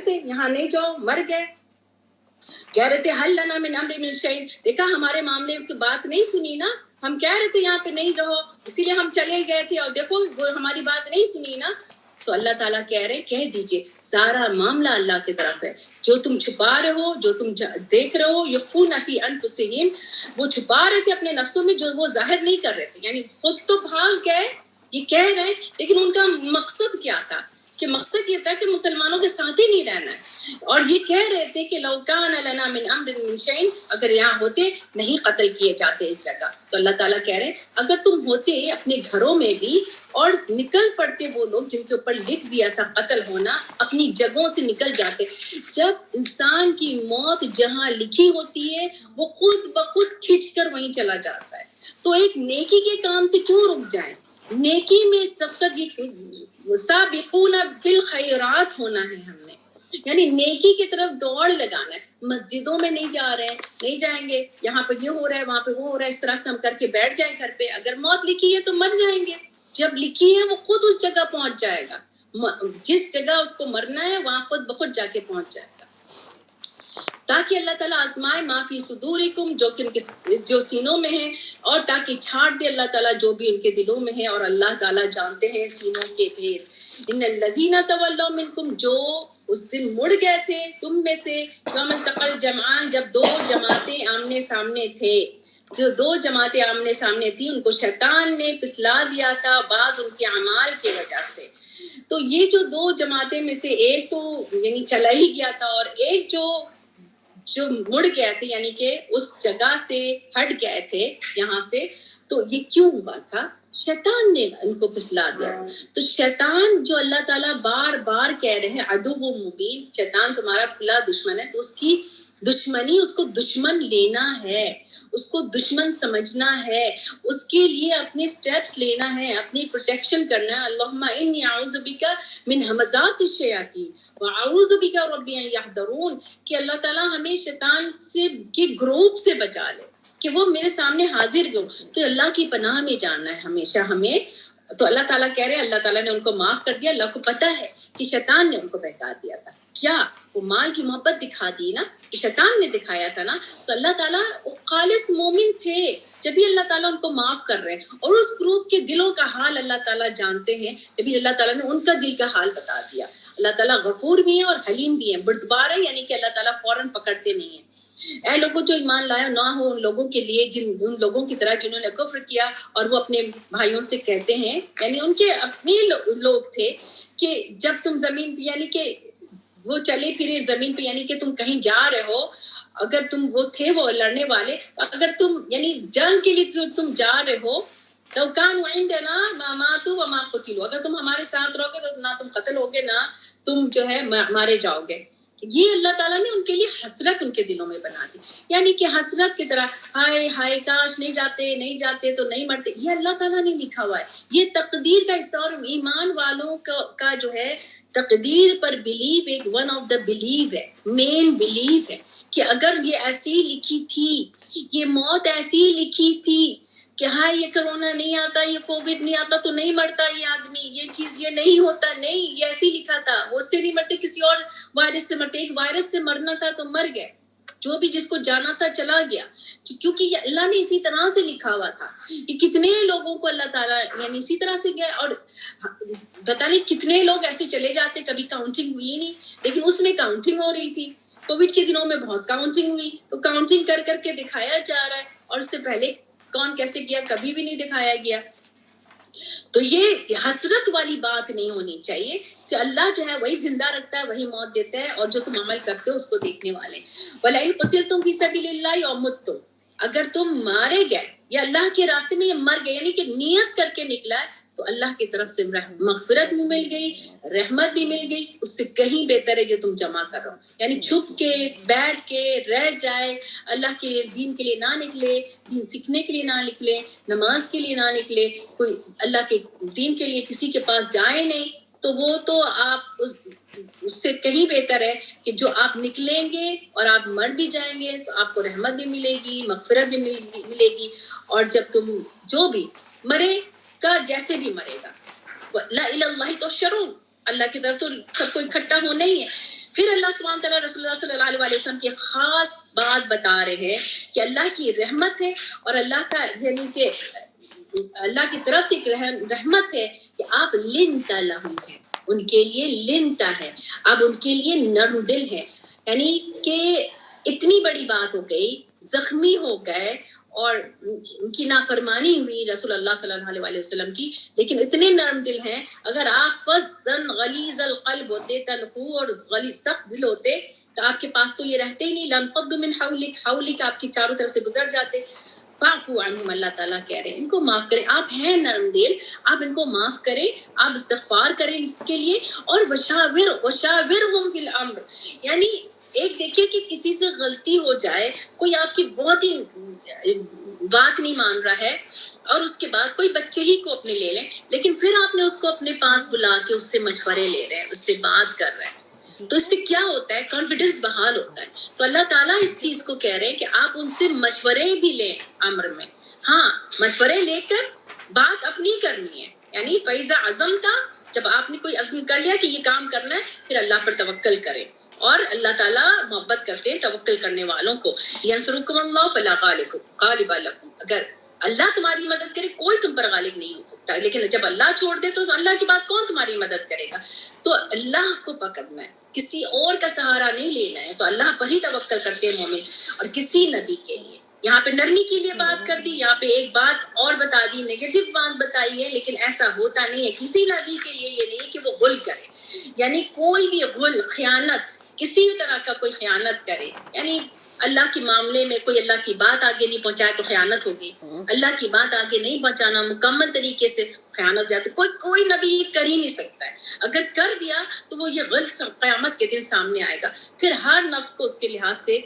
تھے یہاں نہیں جاؤ, مر گئے. کہہ رہے تھے حل لنا من امر من شیء, دیکھا ہمارے معاملے کی بات نہیں سنی نا, ہم کہہ رہے تھے یہاں پہ نہیں رہو اسی لیے ہم چلے گئے تھے, اور دیکھو وہ ہماری بات نہیں سنی نا. تو اللہ تعالیٰ کہہ رہے ہیں کہہ دیجئے سارا معاملہ اللہ کی طرف ہے. جو تم چھپا رہے ہو, جو تم دیکھ رہے ہو, یخفون فی انفسہم, وہ چھپا رہے تھے اپنے نفسوں میں جو وہ ظاہر نہیں کر رہے تھے. یعنی خود تو بھاگ گئے یہ کہہ رہے, لیکن ان کا مقصد کیا تھا کہ مقصد یہ تھا کہ مسلمانوں کے ساتھ ہی نہیں رہنا ہے. اور یہ کہہ رہے تھے کہ لو کان لنا من امر من شیء, اگر یہاں ہوتے نہیں قتل کیے جاتے اس جگہ. تو اللہ تعالیٰ کہہ رہے ہیں اگر تم ہوتے اپنے گھروں میں بھی اور نکل پڑتے وہ لوگ جن کے اوپر لکھ دیا تھا قتل ہونا, اپنی جگہوں سے نکل جاتے. جب انسان کی موت جہاں لکھی ہوتی ہے وہ خود بخود کھنچ کر وہیں چلا جاتا ہے. تو ایک نیکی کے کام سے کیوں رک جائیں؟ نیکی میں سبقت سابقون بالخیرات ہونا ہے ہم نے, یعنی نیکی کی طرف دوڑ لگانا ہے. مسجدوں میں نہیں جا رہے ہیں, نہیں جائیں گے, یہاں پہ یہ ہو رہا ہے وہاں پہ وہ ہو رہا ہے, اس طرح سے ہم کر کے بیٹھ جائیں گھر پہ. اگر موت لکھی ہے تو مر جائیں گے, جب لکھی ہے وہ خود اس جگہ پہنچ جائے گا. جس جگہ اس کو مرنا ہے وہاں خود بخود جا کے پہنچ جائے گا, تاکہ اللہ تعالیٰ آزمائے ما فی صدورکم, جو سینوں میں ہے, اور تاکہ چھاٹ دے اللہ تعالیٰ جو بھی ان کے دلوں میں ہے. اور اللہ تعالیٰ جانتے ہیں سینوں کے بھید. ان الذین تولوا منکم, جو اس دن مڑ گئے تھے تم میں سے, یوم التقى الجمعان, جب دو جماعتیں آمنے سامنے تھے, جو دو جماعتیں آمنے سامنے تھی ان کو شیطان نے پسلا دیا تھا بعض ان کے اعمال کی وجہ سے. تو یہ جو دو جماعتیں میں سے ایک تو یعنی چلا ہی گیا تھا, اور ایک جو مڑ گئے تھے یعنی کہ اس جگہ سے ہٹ گئے تھے یہاں سے. تو یہ کیوں ہوا تھا؟ شیطان نے ان کو پسلا دیا. تو شیطان جو اللہ تعالیٰ بار بار کہہ رہے ہیں عدو و مبین, شیطان تمہارا کھلا دشمن ہے, تو اس کی دشمنی, اس کو دشمن لینا ہے, اس کو دشمن سمجھنا ہے, اس کے لیے اپنے سٹیپس لینا ہے, اپنی پروٹیکشن کرنا ہے. اللہم انی اعوذ بک من ہمزات الشیاطین واعوذ بک ربی ان یحضرون, کہ اللہ تعالیٰ ہمیں شیطان سے کے گروپ سے بچا لے کہ وہ میرے سامنے حاضر ہوں. تو اللہ کی پناہ میں جاننا ہے ہمیشہ ہمیں. تو اللہ تعالیٰ کہہ رہے ہیں اللہ تعالیٰ نے ان کو معاف کر دیا. اللہ کو پتہ ہے کہ شیطان نے ان کو بہکا دیا تھا. کیا وہ مال کی محبت دکھا دی نا, شیطان نے دکھایا تھا نا. تو اللہ تعالیٰ خالص مومن تھے, جبھی اللہ تعالیٰ ان کو معاف کر رہے ہیں. اور اس گروپ کے دلوں کا حال اللہ تعالیٰ جانتے ہیں, جبھی اللہ تعالیٰ نے ان کا دل کا حال بتا دیا. اللہ تعالیٰ غفور بھی ہے اور حلیم بھی ہے, بردبار ہے, یعنی کہ اللہ تعالیٰ فوراً پکڑتے نہیں ہیں. اے لوگوں جو ایمان لائے نہ ہو ان لوگوں کے لیے ان لوگوں کی طرح جنہوں نے کفر کیا اور وہ اپنے بھائیوں سے کہتے ہیں, یعنی ان کے اپنے لوگ تھے کہ جب تم زمین پہ, یعنی کہ وہ چلے پھرے زمین پہ, یعنی کہ تم کہیں جا رہے ہو, اگر تم وہ تھے وہ لڑنے والے, اگر تم یعنی جنگ کے لیے جو تم جا رہے ہو, لو كانوا عندنا ما ماتوا وما قتلوا, اگر تم ہمارے ساتھ رہو گے تو نہ تم قتل ہوگے نہ تم جو ہے مارے جاؤ گے. یہ اللہ تعالیٰ نے ان کے لیے حسرت ان کے دلوں میں بنا دی, یعنی کہ حسرت کی طرح ہائے ہائے کاش نہیں جاتے تو نہیں مرتے. یہ اللہ تعالیٰ نے لکھا ہوا ہے, یہ تقدیر کا حصہ. اور ایمان والوں کا جو ہے تقدیر پر بلیو ایک ون آف دا بلیو ہے, مین بلیو ہے, کہ اگر یہ ایسی لکھی تھی, یہ موت ایسی لکھی تھی کہ ہاں یہ کرونا نہیں آتا, یہ کووڈ نہیں آتا تو نہیں مرتا یہ آدمی, یہ چیز یہ نہیں ہوتا, نہیں یہ ایسی لکھا تھا, وہ اس سے نہیں مرتے کسی اور وائرس سے مرتے. ایک وائرس سے مرنا تھا تو مر گئے, جو بھی جس کو جانا تھا چلا گیا, کیونکہ یہ اللہ نے اسی طرح سے لکھا ہوا تھا. کہ کتنے لوگوں کو اللہ تعالیٰ یعنی اسی طرح سے گئے, اور پتہ نہیں کتنے لوگ ایسے چلے جاتے, کبھی کاؤنٹنگ ہوئی نہیں, لیکن اس میں کاؤنٹنگ ہو رہی تھی. کووڈ کے دنوں میں بہت کاؤنٹنگ ہوئی, تو کاؤنٹنگ کر کر کے دکھایا جا رہا ہے, اور اس سے پہلے کون کیسے کیا کبھی بھی نہیں دکھایا گیا. تو یہ حسرت والی بات نہیں ہونی چاہیے کہ اللہ جو ہے وہی زندہ رکھتا ہے, وہی موت دیتا ہے, اور جو تم عمل کرتے ہو اس کو دیکھنے والے. وَلَئِن قُتِلْتُمْ فِي سَبِيلِ اللَّهِ أَوْ مُتُّمْ, اگر تم مارے گئے یا اللہ کے راستے میں یہ مر گئے, یعنی کہ نیت کر کے نکلا ہے, تو اللہ کی طرف سے مغفرت بھی مل گئی, رحمت بھی مل گئی. اس سے کہیں بہتر ہے جو تم جمع کر رہو, یعنی چھپ کے بیٹھ کے رہ جائے, اللہ کے دین کے لیے نہ نکلے, دین سیکھنے کے لیے نہ نکلے, نماز کے لیے نہ نکلے, کوئی اللہ کے دین کے لیے کسی کے پاس جائے نہیں, تو وہ تو آپ اس سے کہیں بہتر ہے کہ جو آپ نکلیں گے اور آپ مر بھی جائیں گے تو آپ کو رحمت بھی ملے گی, مغفرت بھی ملے گی. اور جب تم جو بھی مرے کا جیسے بھی مرے گا, لا الہ الا اللہ تحشرون, اللہ کی طرف تو سب کو اکٹھا ہونا ہی ہے. پھر اللہ سبحانہ تعالیٰ رسول اللہ صلی اللہ علیہ وسلم کی خاص بات بتا رہے ہیں کہ اللہ کی رحمت ہے اور اللہ کا یعنی کہ اللہ کی طرف سے ایک رحمت ہے کہ آپ لنتا لہم ہے، ان کے لیے لنتا ہے، اب ان کے لیے نرم دل ہے، یعنی کہ اتنی بڑی بات ہو گئی، زخمی ہو گئے اور ان کی نافرمانی ہوئی رسول اللہ صلی اللہ علیہ وسلم کی، لیکن اتنے نرم دل ہیں، اگر آپ فظًا غلیظ القلب ہوتے، تنحو اور غلیظ سخت دل ہوتے تو آپ کے پاس تو یہ رہتے ہی نہیں، لانفضوا من حولک آپ کی چاروں طرف سے گزر جاتے۔ فاعفو عنہم، اللہ تعالیٰ کہہ رہے ہیں ان کو معاف کریں، آپ ہیں نرم دل، آپ ان کو معاف کریں، آپ استغفار کریں اس کے لیے، اور وشاورہم فی الامر، یعنی ایک دیکھیے کہ کسی سے غلطی ہو جائے، کوئی آپ کی بہت ہی بات نہیں مان رہا ہے اور اس کے بعد کوئی بچے ہی کو اپنے لے لیں، لیکن پھر آپ نے اس کو اپنے پاس بلا کے اس سے مشورے لے رہے ہیں، اس سے بات کر رہے ہیں، تو اس سے کیا ہوتا ہے؟ کانفیڈنس بحال ہوتا ہے۔ تو اللہ تعالیٰ اس چیز کو کہہ رہے ہیں کہ آپ ان سے مشورے بھی لیں امر میں، ہاں مشورے لے کر بات اپنی کرنی ہے، یعنی فَإِذَا عَزَمْتَ، جب آپ نے کوئی عزم کر لیا کہ یہ کام کرنا ہے، پھر اللہ پر توکل کریں، اور اللہ تعالیٰ محبت کرتے ہیں توکل کرنے والوں کو۔ يَنْصُرُكُمُ اللَّهُ فَلَا غَالِبَ لَكُمْ، اگر اللہ تمہاری مدد کرے کوئی تم پر غالب نہیں ہو سکتا، لیکن جب اللہ چھوڑ دے تو اللہ کے بعد کون تمہاری مدد کرے گا؟ تو اللہ کو پکڑنا ہے، کسی اور کا سہارا نہیں لینا ہے، تو اللہ پر ہی توکل کرتے ہیں مومن۔ اور کسی نبی کے لیے یہاں پہ نرمی کے لیے بات کر دی، یہاں پہ ایک بات اور بتا دی، نیگیٹو بات بتائی ہے، لیکن ایسا ہوتا نہیں ہے کسی نبی کے لیے، یہ نہیں کہ وہ غل کرے، یعنی کوئی بھی غل، خیانت، کسی بھی طرح کا کوئی خیانت کرے، یعنی اللہ کے معاملے میں کوئی اللہ کی بات آگے نہیں پہنچائے تو خیانت ہوگی، اللہ کی بات آگے نہیں پہنچانا مکمل طریقے سے خیانت جاتی، کوئی نبی یہ کر ہی نہیں سکتا ہے، اگر کر دیا تو وہ یہ غلط قیامت کے دن سامنے آئے گا، پھر ہر نفس کو اس کے لحاظ سے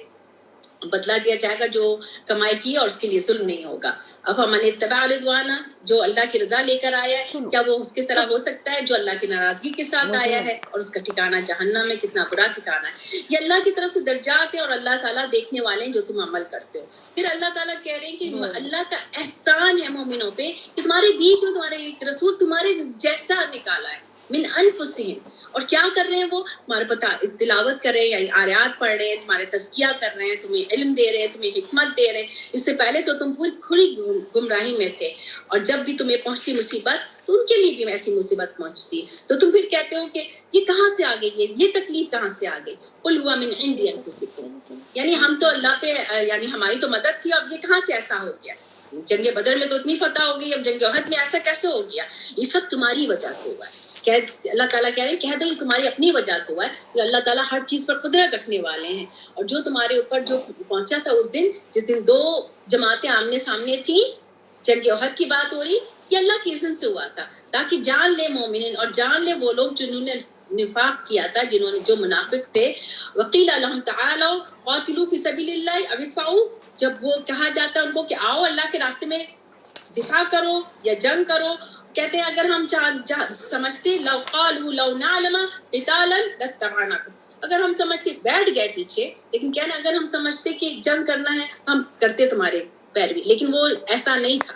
بدلا دیا جائے گا جو کمائی کی اور اس کے لیے ظلم نہیں ہوگا۔ افمن اتبع رضوانہ، جو اللہ کی رضا لے کر آیا ہے، کیا وہ اس کی طرح ہو سکتا ہے جو اللہ کی ناراضگی کے ساتھ آیا ہے، اور اس کا ٹھکانہ جہنم میں، کتنا برا ٹھکانہ ہے۔ یہ اللہ کی طرف سے درجات ہیں اور اللہ تعالیٰ دیکھنے والے ہیں جو تم عمل کرتے ہو۔ پھر اللہ تعالیٰ کہہ رہے ہیں کہ اللہ کا احسان ہے مومنوں پہ کہ تمہارے بیچ میں تمہارے ایک رسول تمہارے جیسا نکالا ہے، من انفسہم، اور کیا کر رہے ہیں وہ؟ تمہارے پتہ تلاوت کر رہے ہیں، یعنی آیات پڑھ رہے ہیں، تمہارے تزکیہ کر رہے ہیں، تمہیں علم دے رہے ہیں، تمہیں حکمت دے رہے ہیں۔ اس سے پہلے تو تم پوری کھلی گمراہی میں تھے، اور جب بھی تمہیں پہنچتی مصیبت تو ان کے لیے بھی ایسی مصیبت پہنچتی ہے، تو تم پھر کہتے ہو کہ یہ کہاں سے آ گئی، یہ تکلیف کہاں سے آ گئی؟ قل ہوا من عند انفسکم، یعنی ہم تو اللہ پہ، یعنی ہماری تو مدد تھی، اب یہ کہاں سے ایسا ہو گیا؟ جنگ بدر میں تو اتنی فتح ہو گئی، اب جنگ احد میں ایسا کیسے ہو گیا؟ یہ سب تمہاری وجہ سے ہوا ہے۔ اللہ تعالیٰ کہہ رہے ہیں کہہ دو یہ تمہاری اپنی وجہ سے ہوا ہے، کہ اللہ تعالیٰ ہر چیز پر قدرت رکھنے والے ہیں، اور جو تمہارے اوپر جو پہنچا تھا اس دن، جس دن دو جماعتیں آمنے سامنے تھیں، جنگ احد کی بات ہو رہی، یہ اللہ کی اذن سے ہوا تھا، تاکہ جان لے مومنین، اور جان لے وہ لوگ جنہوں نے نفاق کیا تھا، جنہوں نے جو منافق تھے۔ وقیل لهم تعالوا قاتلوا فی سبیل اللہ او ادفعوا، جب وہ کہا جاتا ہے ان کو کہ آؤ اللہ کے راستے میں دفاع کرو یا جنگ کرو، کہتے ہیں اگر ہم سمجھتے، لو قالوا لو نعلم قتالا لاتبعناکم، اگر ہم سمجھتے، بیٹھ گئے پیچھے، لیکن کہنا اگر ہم سمجھتے کہ جنگ کرنا ہے ہم کرتے تمہارے پیروی، لیکن وہ ایسا نہیں تھا،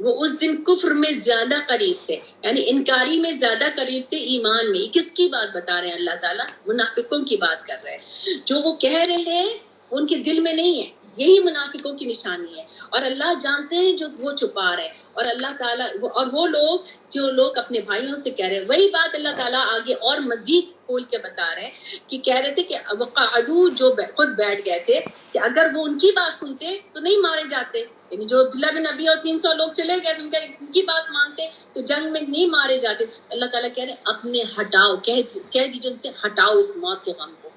وہ اس دن کفر میں زیادہ قریب تھے، یعنی انکاری میں زیادہ قریب تھے ایمان میں۔ کس کی بات بتا رہے ہیں اللہ تعالیٰ؟ منافقوں کی بات کر رہے ہیں، جو وہ کہہ رہے ہیں ان کے دل میں نہیں ہے، یہی منافقوں کی نشانی ہے، اور اللہ جانتے ہیں جو وہ چھپا رہے ہیں، اور اللہ تعالیٰ اور وہ لوگ جو لوگ اپنے بھائیوں سے کہہ رہے ہیں، وہی بات اللہ تعالیٰ آگے اور مزید کھول کے بتا رہے ہیں کہ کہہ رہے تھے کہ وقعدوا، جو خود بیٹھ گئے تھے کہ اگر وہ ان کی بات سنتے تو نہیں مارے جاتے، یعنی جو عبداللہ بن ابی اور 300 لوگ چلے گئے ان کی بات مانتے تو جنگ میں نہیں مارے جاتے۔ اللہ تعالیٰ کہہ رہے ہیں اپنے ہٹاؤ، کہہ دیجیے ان سے ہٹاؤ اس موت کے غم کو،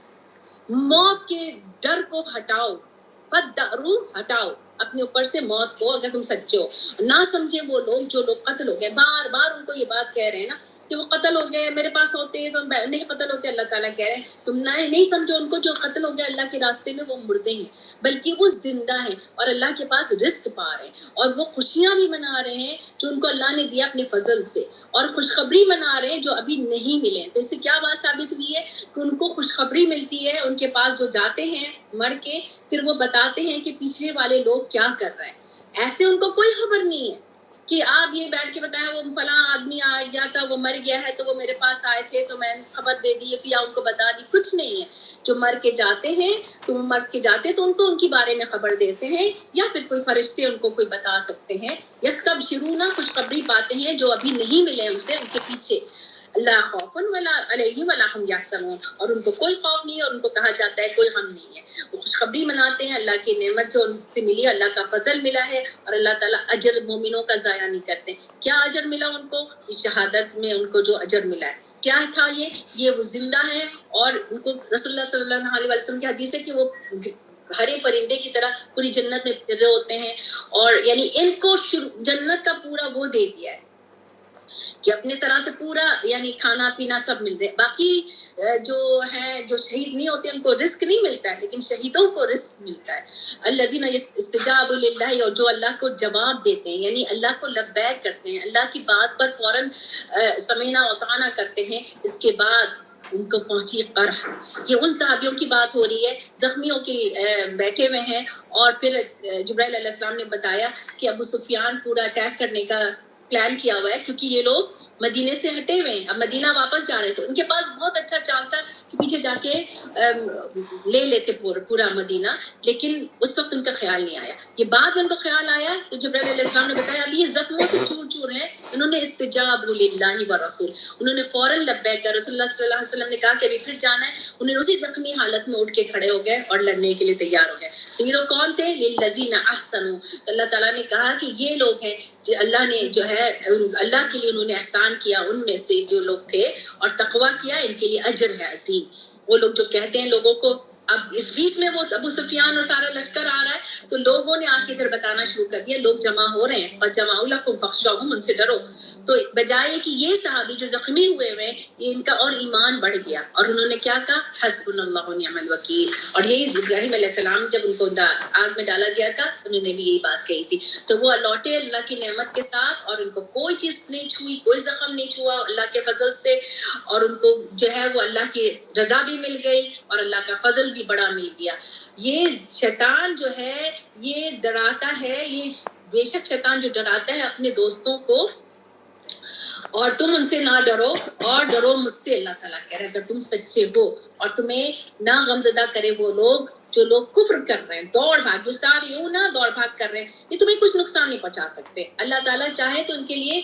موت کے ڈر کو ہٹاؤ، فدعرو، ہٹاؤ اپنے اوپر سے موت کو، اگر تم سچے ہو۔ نہ سمجھے وہ لوگ جو لوگ قتل ہو گئے، بار بار ان کو یہ بات کہہ رہے ہیں نا کہ وہ قتل ہو گئے، میرے پاس ہوتے تو نہیں قتل ہوتے۔ اللہ تعالیٰ کہہ رہے ہیں تم نہیں سمجھو ان کو جو قتل ہو گیا اللہ کے راستے میں، وہ مردے ہیں، بلکہ وہ زندہ ہیں اور اللہ کے پاس رزق پا رہے ہیں، اور وہ خوشیاں بھی منا رہے ہیں جو ان کو اللہ نے دیا اپنے فضل سے، اور خوشخبری منا رہے ہیں جو ابھی نہیں ملے۔ تو اس سے کیا بات ثابت ہوئی ہے کہ ان کو خوشخبری ملتی ہے، ان کے پاس جو جاتے ہیں مر کے، پھر وہ بتاتے ہیں کہ پیچھے والے لوگ کیا کر رہے ہیں، ایسے ان کو کوئی خبر نہیں ہے کہ آپ یہ بیٹھ کے بتائیں وہ فلاں آدمی آ گیا تھا، وہ مر گیا ہے تو وہ میرے پاس آئے تھے تو میں نے خبر دے دی کہ یا ان کو بتا دی، کچھ نہیں ہے۔ جو مر کے جاتے ہیں تو وہ مر کے جاتے ہیں تو ان کو ان کے بارے میں خبر دیتے ہیں، یا پھر کوئی فرشتے ان کو کوئی بتا سکتے ہیں، یسکبشرون کچھ خبری باتیں ہیں جو ابھی نہیں ملے ان سے، ان کے پیچھے اللہ خوف ولا علیہ ولا ہم یحزنون، اور ان کو کوئی خوف نہیں ہے اور ان کو کہا جاتا ہے کوئی غم نہیں ہے۔ وہ خوشخبری مناتے ہیں اللہ کی نعمت جو ان سے ملی، اللہ کا فضل ملا ہے، اور اللہ تعالیٰ اجر مومنوں کا ضائع نہیں کرتے۔ کیا اجر ملا ان کو؟ اس شہادت میں ان کو جو اجر ملا ہے کیا تھا؟ یہ وہ زندہ ہے، اور ان کو رسول اللہ صلی اللہ علیہ وسلم کی حدیث ہے کہ وہ ہرے پرندے کی طرح پوری جنت میں پھر رہے ہوتے ہیں، اور یعنی ان کو جنت کا پورا وہ دے دیا ہے کہ اپنے طرح سے پورا یعنی کھانا پینا سب مل رہے۔ باقی جو ہیں جو شہید نہیں ہوتے ان کو رزق نہیں ملتا ہے، لیکن شہیدوں کو رزق ملتا ہے۔ الذین استجابوا للہ، اور جو اللہ کو جواب دیتے ہیں، یعنی اللہ کو لبیک کرتے ہیں، اللہ کی بات پر فوراً سمینا اطعنا کرتے ہیں، اس کے بعد ان کو پہنچی قرح۔ یہ ان صحابیوں کی بات ہو رہی ہے، زخمیوں کے بیٹھے ہوئے ہیں، اور پھر جبرائیل علیہ السلام نے بتایا کہ ابو سفیان پورا اٹیک کرنے کا پلان کیا ہوا ہے، کیونکہ یہ لوگ مدینے سے ہٹے ہوئے ہیں، اب مدینہ واپس جا رہے تھے، ان کے پاس بہت اچھا چانس تھا کہ پیچھے جا کے لے لیتے پورا مدینہ، لیکن اس وقت ان کا خیال نہیں آیا۔ یہ بعد میں ان کو خیال آیا تو جبرائیل علیہ السلام نے بتایا اب یہ زخموں سے چور چور ہیں، انہوں نے استجاب للہ ورسول، انہوں نے فوراً لبیک کر، رسول اللہ صلی اللہ علیہ وسلم نے کہا کہ ابھی پھر جانا ہے، انہوں نے اسی زخمی حالت میں اٹھ کے کھڑے ہو گئے اور لڑنے کے لیے تیار ہو گئے۔ تو یہ لوگ کون تھے؟ للذین احسنوا، اللہ تعالیٰ نے کہا کہ یہ لوگ ہیں جو اللہ نے جو ہے اللہ کے لیے انہوں نے احسان کیا، ان میں سے جو لوگ تھے اور تقویٰ کیا، ان کے لیے اجر ہے عظیم۔ وہ لوگ جو کہتے ہیں لوگوں کو، اب اس بیچ میں وہ ابو سفیان اور سارا لشکر آ رہا ہے تو لوگوں نے آ کے ادھر بتانا شروع کر دیا، لوگ جمع ہو رہے ہیں، اور جمع لکم فخشوہم، ان سے ڈرو۔ تو بجائے کہ یہ صحابی جو زخمی ہوئے ہوئے یہ ان کا اور ایمان بڑھ گیا، اور انہوں نے کیا کہا؟ حسبنا اللہ و نعم الوکیل۔ اور یہی ابراہیم علیہ السلام جب ان کو آگ میں ڈالا گیا تھا انہوں نے بھی یہی بات کہی تھی، تو وہ لوٹے اللہ کی نعمت کے ساتھ، اور ان کو کوئی چیز نہیں چھوئی، کوئی زخم نہیں چھوا اللہ کے فضل سے، اور ان کو جو ہے وہ اللہ کی رضا بھی مل گئی اور اللہ کا فضل بھی بڑا مل گیا۔ یہ شیطان جو ہے یہ ڈراتا ہے، یہ بے شک شیطان جو ڈراتا ہے اپنے دوستوں کو، اور تم ان سے نہ ڈرو اور ڈرو مجھ سے، اللہ تعالیٰ کہہ رہے ہیں اگر تم سچے ہو، اور تمہیں نہ غمزدہ کرے وہ لوگ جو لوگ کفر کر رہے ہیں، دوڑ بھاگ، جو ساری نہ دوڑ بھاگ کر رہے ہیں، یہ تمہیں کچھ نقصان نہیں پہنچا سکتے۔ اللہ تعالیٰ چاہے تو ان کے لیے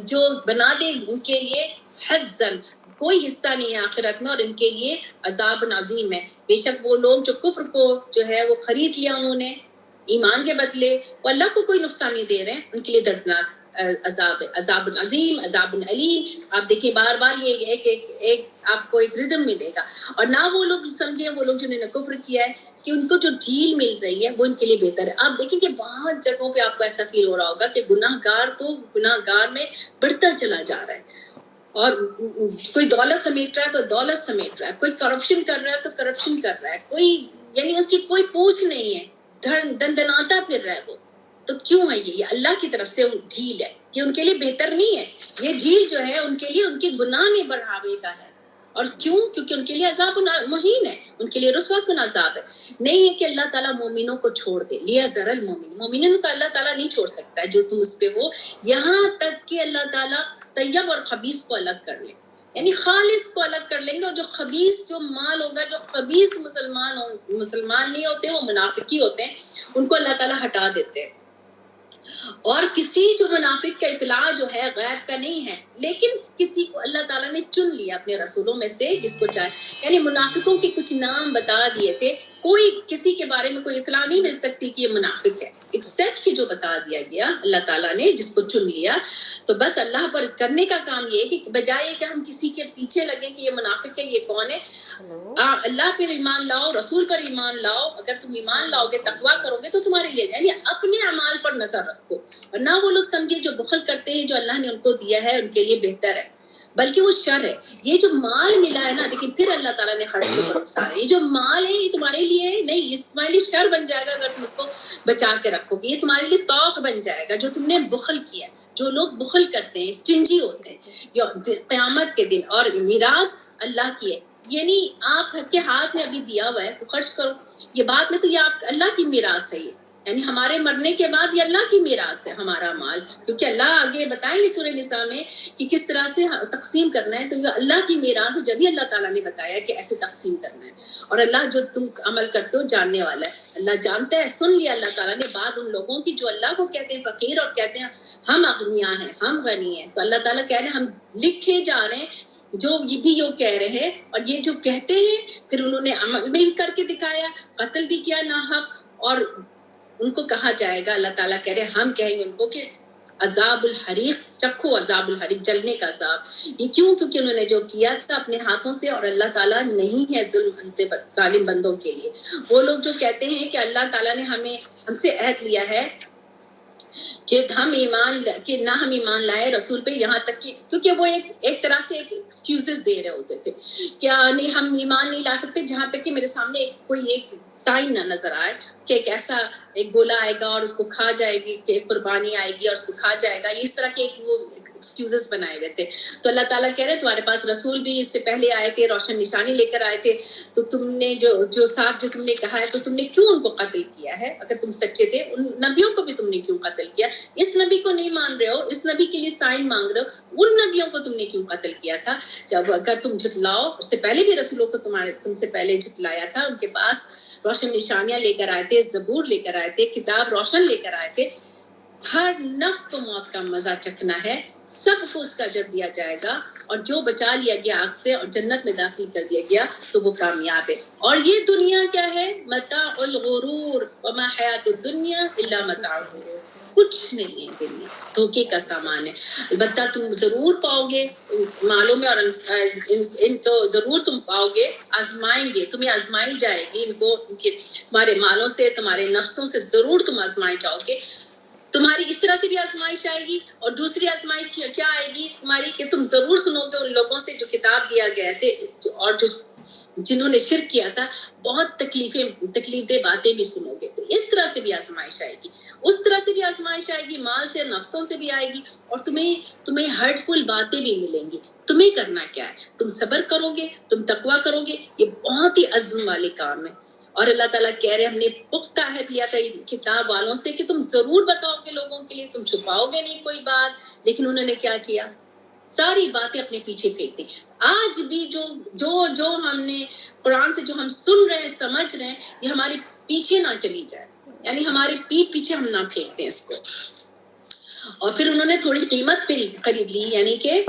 جو بنا دے ان کے لیے حزن، کوئی حصہ نہیں ہے آخرت میں، اور ان کے لیے عذاب عظیم ہے۔ بے شک وہ لوگ جو کفر کو جو ہے وہ خرید لیا انہوں نے ایمان کے بدلے، وہ اللہ کو کوئی نقصان نہیں دے رہے ہیں، ان کے لیے دردناک عذاب عظیم، عذاب علیم۔ آپ دیکھیں بار بار یہ ایک آپ کو ایک ردم ملے گا، اور نہ وہ لوگ سمجھے، وہ لوگ جنہوں نے کفر کیا ہے کہ ان کو جو ڈھیل مل رہی ہے وہ ان کے لیے بہتر ہے۔ آپ دیکھیں کہ بہت جگہوں پہ آپ کو ایسا فیل ہو رہا ہوگا کہ گناہ گار تو گناہ گار میں بڑھتا چلا جا رہا ہے، اور کوئی دولت سمیٹ رہا ہے تو دولت سمیٹ رہا ہے، کوئی کرپشن کر رہا ہے تو کرپشن کر رہا ہے، کوئی یعنی اس کی کوئی پوچھ نہیں ہے، دندناتا پھر رہا ہے وہ۔ تو کیوں ہے یہ اللہ کی طرف سے ڈھیل ہے، یہ ان کے لیے بہتر نہیں ہے، یہ ڈھیل جو ہے ان کے لیے ان کے گناہ میں بڑھاوے کا ہے۔ اور کیوں؟ کیونکہ ان کے لیے عذاب مہین ہے، ان کے لیے رسوا کن عذاب ہے۔ نہیں ہے کہ اللہ تعالیٰ مومنوں کو چھوڑ دے، لیذر المومن، مومنوں کو اللہ تعالیٰ نہیں چھوڑ سکتا ہے جو تم اس پہ ہو، یہاں تک کہ اللہ تعالیٰ طیب اور خبیث کو الگ کر لیں، یعنی خالص کو الگ کر لیں گے، اور جو خبیث جو مال ہوگا، جو خبیث مسلمان نہیں ہوتے وہ منافقی ہوتے ہیں، ان کو اللہ تعالیٰ ہٹا دیتے ہیں۔ اور کسی جو منافق کا اطلاع جو ہے غیب کا نہیں ہے، لیکن کسی کو اللہ تعالیٰ نے چن لیا اپنے رسولوں میں سے جس کو چاہے، یعنی منافقوں کے کچھ نام بتا دیے تھے، کوئی کسی کے بارے میں کوئی اطلاع نہیں مل سکتی کہ یہ منافق ہے، ایکسپٹ کہ جو بتا دیا گیا اللہ تعالیٰ نے جس کو چن لیا۔ تو بس اللہ پر کرنے کا کام یہ ہے کہ بجائے کہ ہم کسی کے پیچھے لگیں کہ یہ منافق ہے، یہ کون ہے، اللہ پر ایمان لاؤ، رسول پر ایمان لاؤ۔ اگر تم ایمان لاؤ گے، تقویٰ کرو گے تو تمہارے لیے یعنی اپنے اعمال پر نظر رکھو، اور نہ وہ لوگ سمجھے جو بخل کرتے ہیں جو اللہ نے ان کو دیا ہے ان کے لیے بہتر ہے، بلکہ وہ شر ہے۔ یہ جو مال ملا ہے نا، لیکن پھر اللہ تعالیٰ نے خرچ کے اوپر اکسا ہے، یہ جو مال ہے یہ تمہارے لیے ہے نہیں، یہ تمہارے لیے شر بن جائے گا اگر تم اس کو بچا کے رکھو گے، یہ تمہارے لیے توق بن جائے گا جو تم نے بخل کیا۔ جو لوگ بخل کرتے ہیں، اسٹنجی ہوتے ہیں، قیامت کے دن، اور میراث اللہ کی ہے، یعنی آپ کے ہاتھ میں ابھی دیا ہوا ہے تو خرچ کرو، یہ بات میں تو یہ آپ اللہ کی میراث ہے، یعنی ہمارے مرنے کے بعد یہ اللہ کی میراث ہے ہمارا مال، کیونکہ اللہ آگے بتائیں گے سورہ نساء میں کہ کس طرح سے تقسیم کرنا ہے، تو یہ اللہ کی میراث ہے، جبھی اللہ تعالیٰ نے بتایا کہ ایسے تقسیم کرنا ہے، اور اللہ جو تم عمل کرتے ہو جاننے والا ہے، اللہ جانتا ہے۔ سن لیا اللہ تعالیٰ نے بات ان لوگوں کی جو اللہ کو کہتے ہیں فقیر اور کہتے ہیں ہم اغنیا ہیں، ہم غنی ہیں، تو اللہ تعالیٰ کہہ رہے ہیں ہم لکھے جا رہے ہیں جو یہ بھی یہ کہہ رہے ہیں، اور یہ جو کہتے ہیں پھر انہوں نے عمل میں بھی کر کے دکھایا، قتل بھی کیا ناحق، اور ان کو کہا جائے گا، اللہ تعالیٰ کہہ رہے ہیں ہم کہیں گے ان کو کہ عذاب الحریق، چکھو عذاب الحریق، جلنے کا عذاب۔ یہ کیوں؟ کیونکہ انہوں نے جو کیا تھا اپنے ہاتھوں سے، اور اللہ تعالیٰ نہیں ہے ظالم بندوں کے لیے۔ وہ لوگ جو کہتے ہیں کہ اللہ تعالیٰ نے ہم سے عہد لیا ہے کہ نہ ہم ایمان لائے رسول پہ، یہاں تک کہ کیونکہ وہ ایک طرح سے ایکسکیوزز دے رہے ہوتے تھے کہ نہیں ہم ایمان نہیں لا سکتے جہاں تک کہ میرے سامنے کوئی ایک سائن نہ نظر آئے کہ ایک ایسا ایک گولا آئے گا اور اس کو کھا جائے گی، کہ ایک قربانی آئے گی اور اس کو کھا جائے گا، اس طرح کے وہ ایکسکیوزز بنائے ہوئے تھے۔ تو اللہ تعالیٰ کہہ رہے تمہارے پاس رسول بھی اس سے پہلے آئے تھے، روشن نشانی لے کر آئے تھے، تو تم نے جو ساتھ جو تم نے کہا ہے تو تم نے کیوں ان کو قتل کیا ہے؟ اگر تم سچے تھے ان نبیوں کو بھی تم نے کیوں قتل کیا؟ اس نبی کو نہیں مان رہے ہو، اس نبی کے لیے سائن مانگ رہے ہو، ان نبیوں کو تم نے کیوں قتل کیا تھا؟ جب اگر تم جھٹلاؤ، اس سے پہلے بھی رسولوں کو تم سے پہلے جھٹلایا تھا، ان کے پاس روشن نشانیاں لے کر آئے تھے، زبور لے کر آئے تھے، کتاب روشن لے کر آئے تھے۔ ہر نفس کو موت کا مزہ چکھنا ہے، سب کو اس کا اجر دیا جائے گا، اور جو بچا لیا گیا آگ سے اور جنت میں داخل کر دیا گیا تو وہ کامیاب ہے۔ اور یہ دنیا کیا ہے؟ متاع الغرور وما حیات الدنیا الا متاع الغرور، کچھ نہیں ہے دنیا، دھوکے کا سامان ہے۔ البتہ تم ضرور پاؤ گے مالوں میں، اور ان کو ضرور تم پاؤ گے، آزمائیں گے، تمہیں آزمائی جائے گی، ان کو تمہارے مالوں سے، تمہارے نفسوں سے ضرور تم آزمائے جاؤ گے۔ تمہاری اس طرح سے بھی آزمائش آئے گی، اور دوسری آزمائش کیا آئے گی تمہاری کہ تم ضرور سنو گے ان لوگوں سے جو کتاب دیا گیا تھے اور جنہوں نے شرک کیا تھا، بہت تکلیف دہ باتیں بھی سنو گے، تو اس طرح سے بھی آزمائش آئے گی، اس طرح سے بھی آزمائش آئے گی، مال سے نفسوں سے بھی آئے گی، اور تمہیں ہرٹ فل باتیں بھی ملیں گی۔ تمہیں کرنا کیا ہے؟ تم صبر کرو گے، تم تقویٰ کرو گے، یہ بہت ہی عزم والے کام ہے۔ اور اللہ تعالیٰ کہہ رہے ہم نے پختہ عہد لیا تھا کتاب والوں سے کہ تم ضرور بتاؤ گے لوگوں کے لیے، تم چھپاؤ گے نہیں کوئی بات، لیکن انہوں نے کیا کیا؟ ساری باتیں اپنے پیچھے پھینک دی۔ آج بھی جو ہم نے قرآن سے جو ہم سن رہے ہیں، سمجھ رہے ہیں، یہ ہمارے پیچھے نہ چلی جائے، یعنی ہمارے پیچھے ہم نہ پھینکتے ہیں اس کو۔ اور پھر انہوں نے تھوڑی قیمت پہ خرید لی، یعنی کہ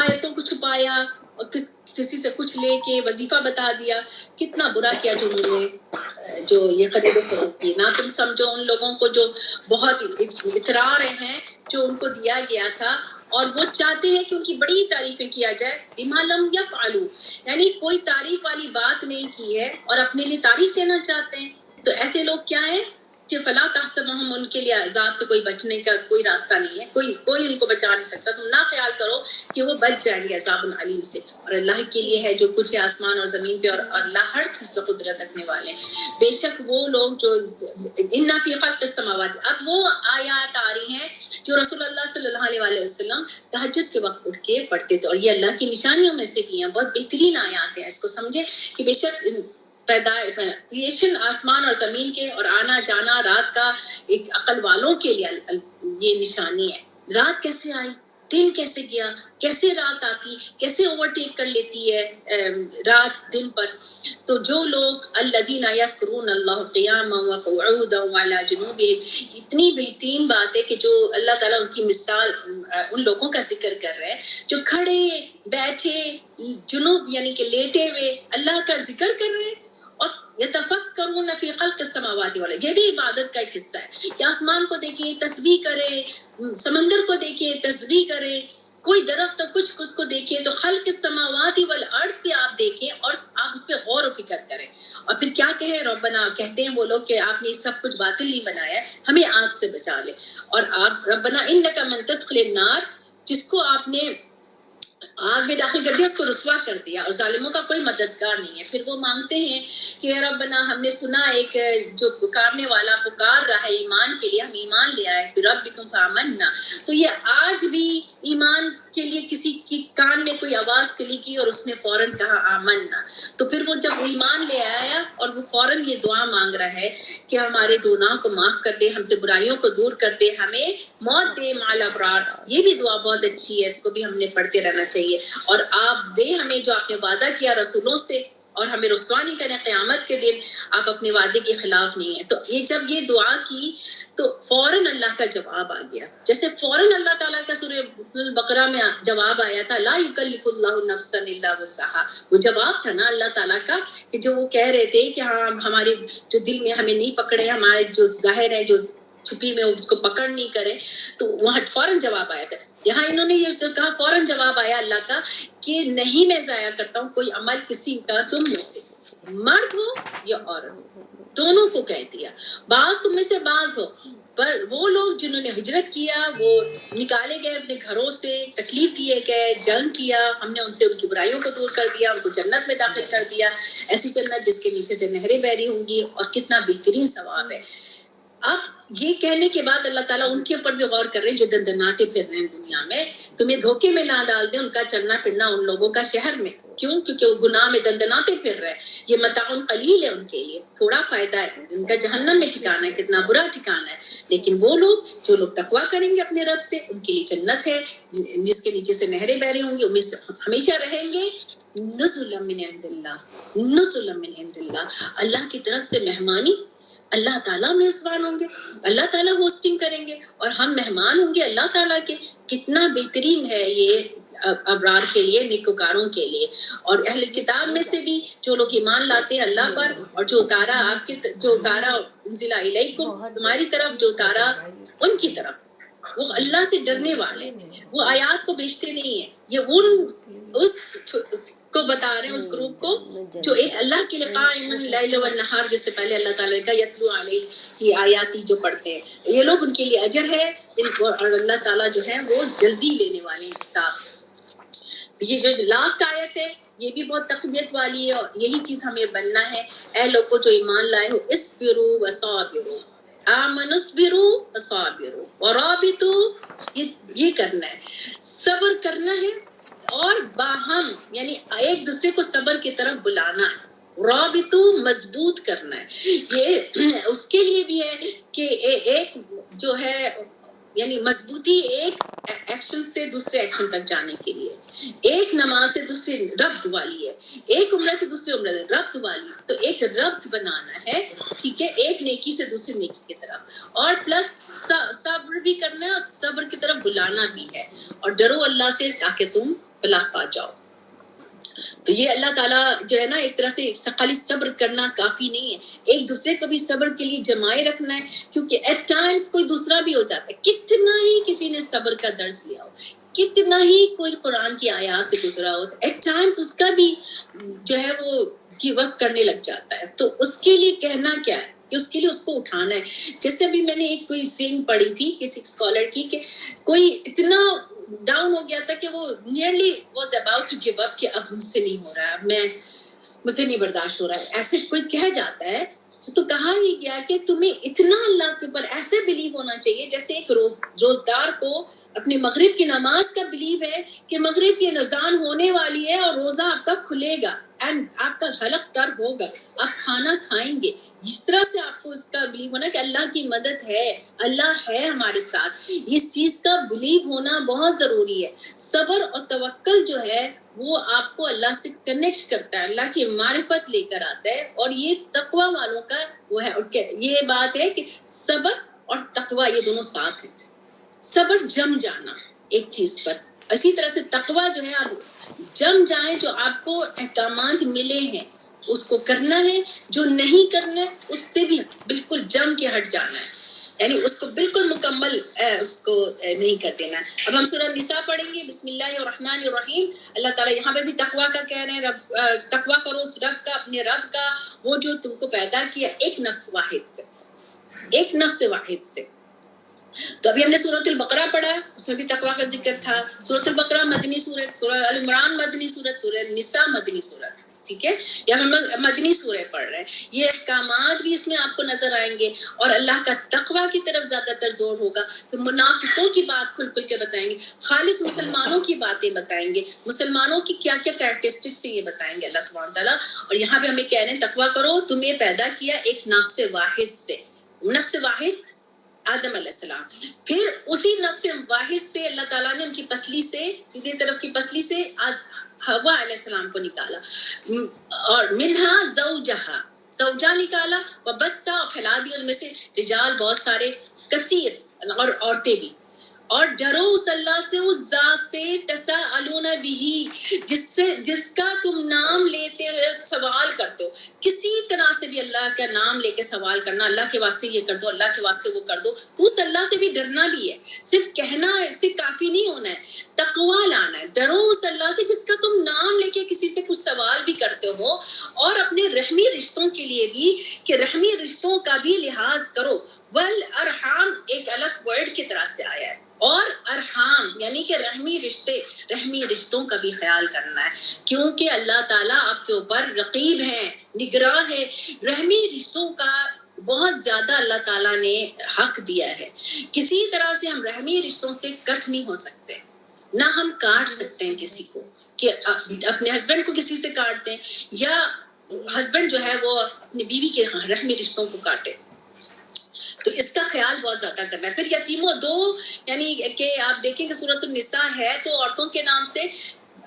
آیتوں کو چھپایا اور کسی سے کچھ لے کے وظیفہ بتا دیا۔ کتنا برا کیا جو انہوں نے جو یہ خرید و فروخت کی۔ نہ تم سمجھو ان لوگوں کو جو بہت اترا رہے ہیں جو ان کو دیا گیا تھا، اور وہ چاہتے ہیں کہ ان کی بڑی تعریفیں کیا جائے، بما لم یفعلوا، یعنی کوئی تعریف والی بات نہیں کی ہے اور اپنے لیے تعریف لینا چاہتے ہیں۔ تو ایسے لوگ کیا ہیں کہ فلا تحسبهم، ان کے لیے عذاب سے کوئی بچنے کا کوئی راستہ نہیں ہے، کوئی ان کو بچا نہیں سکتا۔ تم نہ خیال کرو کہ وہ بچ جائیں گے عذاب علیم سے۔ اور اللہ کے لیے ہے جو کچھ ہے آسمان اور زمین پہ، اور اللہ ہر چیز پہ قدرت رکھنے والے ہیں۔ بے شک وہ لوگ جو ان فی خلق السماوات، اب وہ آیات آ رہی ہیں جو رسول اللہ صلی اللہ علیہ وسلم تہجد کے وقت اٹھ کے پڑھتے تھے، اور یہ اللہ کی نشانیوں میں سے بھی ہیں، بہت بہترین آیات ہیں۔ اس کو سمجھے کہ بے شک کریشن آسمان اور زمین کے اور آنا جانا رات کا ایک عقل والوں کے لیے یہ نشانی ہے۔ رات کیسے آئی، دن کیسے گیا، کیسے رات آتی، کیسے اوورٹیک کر لیتی ہے رات دن پر۔ تو جو لوگ الذین یذکرون اللہ قیاما وقعودا وعلی جنوبہم، اتنی بہترین بات ہے کہ جو اللہ تعالیٰ اس کی مثال ان لوگوں کا ذکر کر رہے ہیں جو کھڑے بیٹھے جنوب یعنی کہ لیٹے ہوئے اللہ کا ذکر کر رہے ہیں، اور یتفکرون فی خلق السماوات والارض، یہ بھی عبادت کا ایک حصہ ہے کہ آسمان کو دیکھیں، تسبیح کریں، سمندر کو دیکھیں، تسبیح کریں، کوئی درخت کچھ اس کو دیکھیں، تو خلق السماوات والارض بھی آپ دیکھیں اور آپ اس پہ غور و فکر کریں۔ اور پھر کیا کہیں ربنا، کہتے ہیں وہ لوگ کہ آپ نے سب کچھ باطل نہیں بنایا ہے، ہمیں آگ سے بچا لے۔ اور آپ ربنا انک من تدخل النار، جس کو آپ نے آگ میں داخل کر دیا اس کو رسوا کر دیا، اور ظالموں کا کوئی مددگار نہیں ہے۔ پھر وہ مانگتے ہیں کہ ربنا، ہم نے سنا ایک جو پکارنے والا پکار رہا ہے ایمان کے لیے، ہم ایمان لے آئے، ربکم فآمنا، تو یہ آج بھی ایمان کے لیے کسی کی کان میں کوئی آواز چلی گئی اور اس نے فوراً کہا آمنا، تو پھر وہ جب ایمان لے آیا اور وہ فوراً یہ دعا مانگ رہا ہے کہ ہمارے گناہوں کو معاف کر دے، ہم سے برائیوں کو دور کر دے، ہمیں موت دے مع الابرار، یہ بھی دعا بہت اچھی ہے، اس کو بھی ہم نے پڑھتے رہنا چاہیے، اور آپ دے ہمیں جو آپ نے وعدہ کیا رسولوں سے، اور ہمیں رسوا نہیں کریں قیامت کے دن، آپ اپنے وعدے کے خلاف نہیں ہیں۔ تو یہ جب یہ دعا کی تو فوراً اللہ کا جواب آ گیا، جیسے فوراً اللہ تعالیٰ کا سورہ البقرہ میں جواب آیا تھا لا یکلف اللہ نفسا الا وسعها، وہ جواب تھا نا اللہ تعالیٰ کا، کہ جو وہ کہہ رہے تھے کہ ہاں ہمارے جو دل میں ہمیں نہیں پکڑے، ہمارے جو ظاہر ہے جو چھپی میں اس کو پکڑ نہیں کرے، تو وہاں فوراً جواب آیا تھا۔ یہاں انہوں نے یہ کہا فوراً جواب آیا اللہ کا کہ نہیں میں ضائع کرتا ہوں کوئی عمل کسی کا تم میں سے، مرد ہو یا عورت ہو، دونوں کو کہہ دیا، بعض تم میں سے بعض ہو، پر وہ لوگ جنہوں نے ہجرت کیا وہ نکالے گئے اپنے گھروں سے، تکلیف دیے گئے، جنگ کیا، ہم نے ان سے ان کی برائیوں کو دور کر دیا، ان کو جنت میں داخل کر دیا، ایسی جنت جس کے نیچے سے نہریں بہہ رہی ہوں گی، اور کتنا بہترین ثواب ہے۔ اب یہ کہنے کے بعد اللہ تعالیٰ ان کے اوپر بھی غور کر رہے ہیں جو دندناتے پھر رہے ہیں دنیا میں، تمہیں دھوکے میں نہ ڈال دیں ان کا چلنا پھرنا ان لوگوں کا شہر میں، کیوں؟ کیونکہ وہ گناہ میں دندناتے پھر رہے ہیں، یہ متاع قلیل ہے ان کے لیے، تھوڑا فائدہ ہے، ان کا جہنم میں ٹھکانہ ہے، کتنا برا ٹھکانہ ہے، لیکن وہ لوگ جو لوگ تقویٰ کریں گے اپنے رب سے، ان کے لیے جنت ہے جس کے نیچے سے نہریں بہ رہی ہوں گی، ان میں سے ہمیشہ رہیں گے، نزلا من عند اللہ، نزلا من عند اللہ، اللہ کی طرف سے مہمانی، اللہ تعالیٰ میزبان ہوں گے، اللہ تعالیٰ ہوسٹنگ کریں گے، اور ہم مہمان ہوں گے اللہ تعالیٰ کے، کتنا بہترین ہے یہ ابرار کے لیے، نیکوکاروں کے لیے۔ اور اہل کتاب میں سے بھی جو لوگ ایمان لاتے ہیں اللہ پر، اور جو اتارا آپ کی جو اتارا انزل الیکم تمہاری طرف، جو اتارا ان کی طرف، وہ اللہ سے ڈرنے والے ہیں، وہ آیات کو بیچتے نہیں ہیں، یہ اس کو بتا رہے ہیں، اس گروپ کو جو ایک اللہ کے لیے قائم اللیل والنہار، جس سے پہلے اللہ تعالیٰ کا یتلو علیہ کی آیاتی جو پڑھتے ہیں، یہ لوگ ان کے لیے اجر ہے، اور اللہ تعالیٰ جو ہے وہ جلدی لینے والے ہیں حساب۔ یہ جو لاسٹ آیت ہے یہ بھی بہت تقویت والی ہے، اور یہی چیز ہمیں بننا ہے، اے لوگوں جو ایمان لائے ہو، اصبروا وصابروا، آمنوا اصبروا وصابروا ورابطوا، یہ کرنا ہے، صبر کرنا ہے، اور باہم یعنی ایک دوسرے کو صبر کی طرف بلانا ہے، رابطو مضبوط کرنا ہے، یہ اس کے لیے بھی ہے کہ ایک جو ہے یعنی مضبوطی ایک ایکشن سے دوسرے ایکشن تک جانے کے لیے، ایک نماز سے دوسری ربط والی ہے، ایک عمرہ سے دوسری عمرہ ربط والی، تو ایک ربط بنانا ہے، ٹھیک ہے، ایک نیکی سے دوسری نیکی کی طرف، اور پلس صبر بھی کرنا ہے، اور صبر کی طرف بلانا بھی ہے، اور ڈرو اللہ سے تاکہ تم فلاح پا جاؤ۔ تو یہ اللہ تعالیٰ جو ہے نا ایک طرح سے خالی صبر کرنا کافی نہیں ہے، ایک دوسرے کو بھی صبر کے لیے جمائے رکھنا ہے، کیونکہ ایٹ ٹائمز کوئی دوسرا بھی ہو جاتا ہے، کتنا ہی کسی نے صبر کا درس لیا ہو، کتنا ہی کوئی قرآن کی آیات سے گزرا ہو، ایٹ ٹائمز اس کا بھی جو ہے وہ گیو اپ کرنے لگ جاتا ہے، تو اس کے لیے کہنا کیا ہے کہ اس کے لیے اس کو اٹھانا ہے۔ جیسے ابھی میں نے ایک کوئی سینگ پڑھی تھی کسی اسکالر کی، کہ کوئی اتنا ڈاؤن ہو گیا تھا کہ وہ nearly was about to give up, کہ اب مجھ سے نہیں ہو رہا ہے، مجھ سے نہیں برداشت ہو رہا ہے، ایسے کوئی کہہ جاتا ہے تو کہا ہی گیا کہ تمہیں اتنا اللہ کے اوپر ایسے بلیو ہونا چاہیے جیسے ایک روزدار کو اپنی مغرب کی نماز کا بلیو ہے کہ مغرب کی اذان ہونے والی ہے اور روزہ آپ کا کھلے گا، اینڈ آپ کا حلق تر ہوگا، آپ کھانا کھائیں گے، اس طرح سے آپ کو اس کا بلیو ہونا کہ اللہ کی مدد ہے، اللہ ہے ہمارے ساتھ، اس چیز کا بلیو ہونا بہت ضروری ہے۔ صبر اور توکل جو ہے وہ آپ کو اللہ سے کنیکٹ کرتا ہے، اللہ کی معرفت لے کر آتا ہے، اور یہ تقوی والوں کا وہ ہے، یہ بات ہے کہ صبر اور تقوی یہ دونوں ساتھ ہیں، صبر جم جانا ایک چیز پر، اسی طرح سے تقوی جو ہے آپ جم جائیں، جو آپ کو احکامات ملے ہیں اس کو کرنا ہے، جو نہیں کرنا ہے اس سے بھی بالکل جم کے ہٹ جانا ہے، یعنی اس کو بالکل مکمل اس کو نہیں کر دینا۔ اب ہم سورہ نساء پڑھیں گے، بسم اللہ الرحمن الرحیم۔ اللہ تعالیٰ یہاں پہ بھی تقویٰ کا کہہ رہے ہیں، تقویٰ کرو اس رب کا، اپنے رب کا، وہ جو تم کو پیدا کیا ایک نفس واحد سے، ایک نفس واحد سے۔ تو ابھی ہم نے سورۃ البقرہ پڑھا، اس میں بھی تقویٰ کا ذکر تھا۔ سورۃ البقرہ مدنی سورت، سورہ ال عمران مدنی سورت، سورہ نساء مدنی سورت، ٹھیک ہے، یا ہم مدنی سورہ پڑھ رہے ہیں، یہ احکامات بھی اس میں آپ کو نظر آئیں گے، اور اللہ کا تقوی کی طرف زیادہ تر زور ہوگا. تو منافقوں کی بات کھل کھل کے بتائیں گے، خالص مسلمانوں کی باتیں بتائیں گے، مسلمانوں کی کیا کیا کریکٹرسٹکس ہیں یہ بتائیں گے اللہ سبحانہ تعالیٰ. اور یہاں پہ ہمیں کہہ رہے ہیں تقوی کرو، تمہیں پیدا کیا ایک نفس واحد سے، نفس واحد آدم علیہ السلام، پھر اسی نفس واحد سے اللہ تعالیٰ نے ان کی پسلی سے، سیدھے طرف کی پسلی سے حوا علیہ السلام کو نکالا، اور منہا زوجہا، زوجہ نکالا، وبثا، اور پھیلا دیا ان میں سے رجال بہت سارے، کثیر، اور عورتیں بھی. اور ڈرو اس اللہ سے، اس ذات سے، تساءلون بہ، جس کا تم نام لیتے ہو، سوال کرتے ہو. کسی طرح سے بھی اللہ کا نام لے کے سوال کرنا، اللہ کے واسطے یہ کر دو، اللہ کے واسطے وہ کر دو، تو اس اللہ سے بھی ڈرنا بھی ہے. صرف کہنا اس سے کافی نہیں ہونا ہے، تقویٰ لانا ہے. ڈرو اس اللہ سے جس کا تم نام لے کے کسی سے کچھ سوال بھی کرتے ہو، اور اپنے رحمی رشتوں کے لیے بھی، کہ رحمی رشتوں کا بھی لحاظ کرو. والارحام ایک الگ ورڈ کی طرح سے آیا ہے، اور ارحام یعنی کہ رحمی رشتے، رحمی رشتوں کا بھی خیال کرنا ہے، کیونکہ اللہ تعالیٰ آپ کے اوپر رقیب ہے، نگراں ہے. رحمی رشتوں کا بہت زیادہ اللہ تعالیٰ نے حق دیا ہے. کسی طرح سے ہم رحمی رشتوں سے کٹ نہیں ہو سکتے، نہ ہم کاٹ سکتے ہیں کسی کو، کہ اپنے ہسبینڈ کو کسی سے کاٹتے ہیں، یا ہسبینڈ جو ہے وہ اپنی بیوی کے رحمی رشتوں کو کاٹے. تو اس کا خیال بہت زیادہ کرنا ہے. پھر یتیموں دو، یعنی کہ آپ دیکھیں کہ سورۃ النساء ہے تو عورتوں کے نام سے،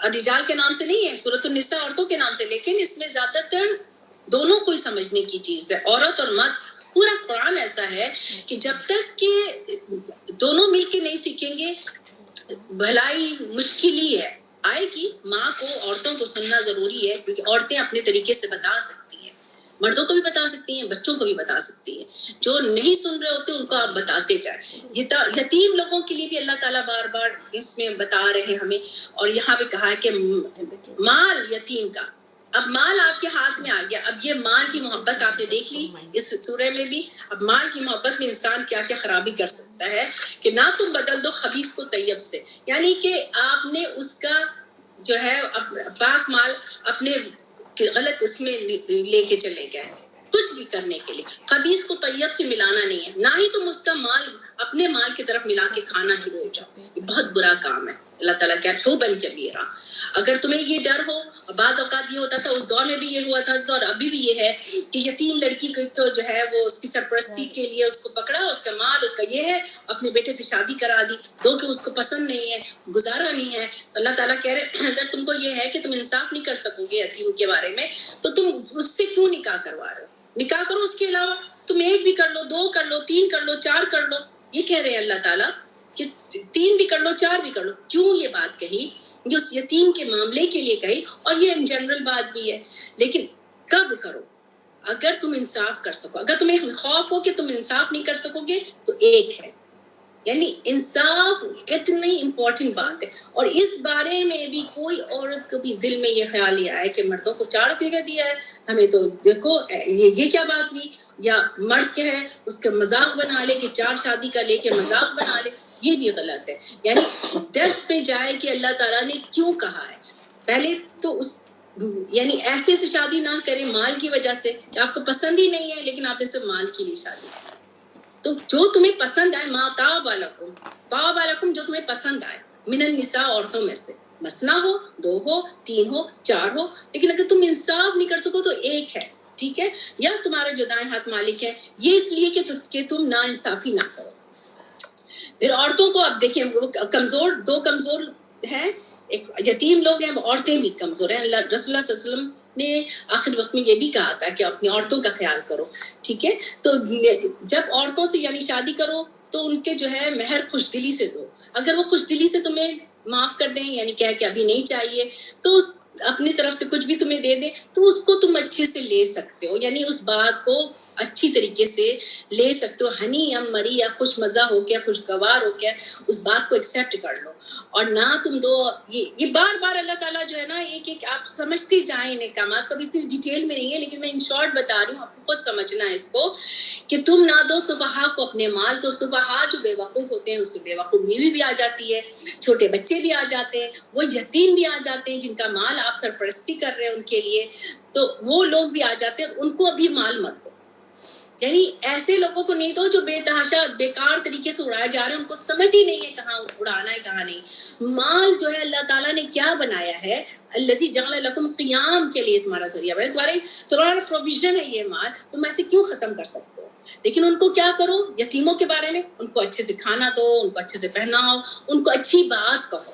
رجال کے نام سے نہیں ہے، سورۃ النساء عورتوں کے نام سے، لیکن اس میں زیادہ تر دونوں کو سمجھنے کی چیز ہے، عورت اور مرد. پورا قرآن ایسا ہے کہ جب تک کہ دونوں مل کے نہیں سیکھیں گے، بھلائی مشکل ہی ہے. آئے گی، ماں کو عورتوں کو سننا ضروری ہے، کیونکہ عورتیں اپنے طریقے سے بتا سکتی ہیں، مردوں کو بھی بتا سکتی ہیں، بچوں کو بھی بتا سکتی ہیں. جو نہیں سن رہے ہوتے ان کو آپ بتاتے جائیں. یتیم لوگوں کے لیے بھی اللہ تعالیٰ بار بار اس میں بتا رہے ہیں ہمیں. اور یہاں پہ کہا ہے کہ مال یتیم کا، اب مال آپ کے ہاتھ میں آ گیا. اب یہ مال کی محبت آپ نے دیکھ لی اس سورہ میں بھی. اب مال کی محبت میں انسان کیا کیا خرابی کر سکتا ہے، کہ نہ تم بدل دو خبیث کو طیب سے، یعنی کہ آپ نے اس کا جو ہے پاک مال اپنے غلط اس میں لے کے چلے گئے کچھ بھی کرنے کے لیے. خبیث کو طیب سے ملانا نہیں ہے، نہ ہی تم اس کا مال اپنے مال کی طرف ملا کے کھانا شروع ہو جاؤ. یہ بہت برا کام ہے. اللہ تعالیٰ کہہ رہا حُبًا کبیرا. اگر تمہیں یہ ڈر ہو، بعض اوقات یہ ہوتا تھا، اس دور میں بھی یہ ہوا تھا اور ابھی بھی یہ ہے کہ یتیم لڑکی کو جو ہے وہ اس کی سرپرستی کے لیے اس کو پکڑا، اس کا مال اس کا یہ ہے، اپنے بیٹے سے شادی کرا دی، دو کہ اس کو پسند نہیں ہے، گزارا نہیں ہے. تو اللہ تعالیٰ کہہ رہے اگر تم کو یہ ہے کہ تم انصاف نہیں کر سکو گے یتیم کے بارے میں، تو تم اس سے کیوں نکاح کروا رہے ہو؟ نکاح کرو، اس کے علاوہ تم ایک بھی کر لو، دو کر لو، تین کر لو، چار کر لو. یہ کہہ رہے ہیں اللہ تعالیٰ کہ تین بھی کر لو، چار بھی کر لو. کیوں یہ بات کہی؟ جو اس یتیم کے معاملے کے لیے کہی، اور یہ ان جنرل بات بھی ہے. لیکن کب کرو؟ اگر تم انصاف کر سکو. اگر تمہیں خوف ہو کہ تم انصاف نہیں کر سکو گے تو ایک ہے، یعنی انصاف اتنی امپورٹنٹ بات ہے. اور اس بارے میں بھی کوئی عورت کو بھی دل میں یہ خیال نہیں آیا کہ مردوں کو چار دیا ہے ہمیں، تو دیکھو یہ کیا بات ہوئی. یا مرد کیا ہے اس کا مذاق بنا لے کہ چار شادی کا لے کے مذاق بنا لے، یہ بھی غلط ہے. یعنی ڈیپتھ پہ جائے کہ اللہ تعالیٰ نے کیوں کہا ہے. پہلے تو اس یعنی ایسے سے شادی نہ کریں مال کی وجہ سے، کہ آپ کو پسند ہی نہیں ہے لیکن آپ نے صرف مال کے لیے شادی کی. تو جو تمہیں پسند آئے، ما طاب علیکم، جو تمہیں پسند آئے من النساء، عورتوں میں سے، مثنا ہو، دو ہو، تین ہو، چار ہو. لیکن اگر تم انصاف نہیں کر سکو تو ایک ہے، ٹھیک ہے. یا تمہارا جو دائیں ہاتھ مالک ہے، یہ اس لیے کہ تم نا انصافی نہ کرو. پھر عورتوں کو اب دیکھیں، کمزور، دو کمزور ہیں، ایک یتیم لوگ ہیں، عورتیں بھی کمزور ہیں. رسول اللہ صلی اللہ علیہ وسلم نے آخر وقت میں یہ بھی کہا تھا کہ اپنی عورتوں کا خیال کرو، ٹھیک ہے. تو جب عورتوں سے یعنی شادی کرو تو ان کے جو ہے مہر خوش دلی سے دو. اگر وہ خوش دلی سے تمہیں معاف کر دیں، یعنی کہہ کہ ابھی نہیں چاہیے، تو اپنی طرف سے کچھ بھی تمہیں دے دیں، تو اس کو تم اچھے سے لے سکتے ہو. یعنی اس بات کو اچھی طریقے سے لے سکتے ہو، ہنی ام مری یا خوش مزہ ہو کے خوشگوار ہو کے اس بات کو ایکسیپٹ کر لو. اور نہ تم دو یہ بار بار اللہ تعالیٰ جو ہے نا ایک آپ سمجھتے جائیں ان احکامات کو. ابھی اتنی ڈیٹیل میں نہیں ہے لیکن میں ان شارٹ بتا رہی ہوں، آپ کو خود سمجھنا ہے اس کو کہ تم نہ دو صبحا کو اپنے مال. تو صبحا جو بے وقوف ہوتے ہیں اس میں بے وقوف بیوی بھی آ جاتی ہے، چھوٹے بچے بھی آ جاتے ہیں، وہ یتیم بھی آ جاتے ہیں جن کا مال آپ سرپرستی کر رہے ہیں ان کے لیے، تو وہ لوگ بھی آ جاتے ہیں. ان کو ابھی مال مت دو، یعنی ایسے لوگوں کو نہیں دو جو بے تحاشا بیکار طریقے سے اڑائے جا رہے ہیں، ان کو سمجھ ہی نہیں ہے کہاں اڑانا ہے کہاں نہیں. مال جو ہے اللہ تعالیٰ نے کیا بنایا ہے، الذی جعل لکم قیام کے لیے تمہارا ذریعہ بنے، تمہارا پروویژن ہے یہ مال، تم ایسے کیوں ختم کر سکتے ہو. لیکن ان کو کیا کرو، یتیموں کے بارے میں ان کو اچھے سے کھانا دو، ان کو اچھے سے پہناؤ، ان کو اچھی بات کہو،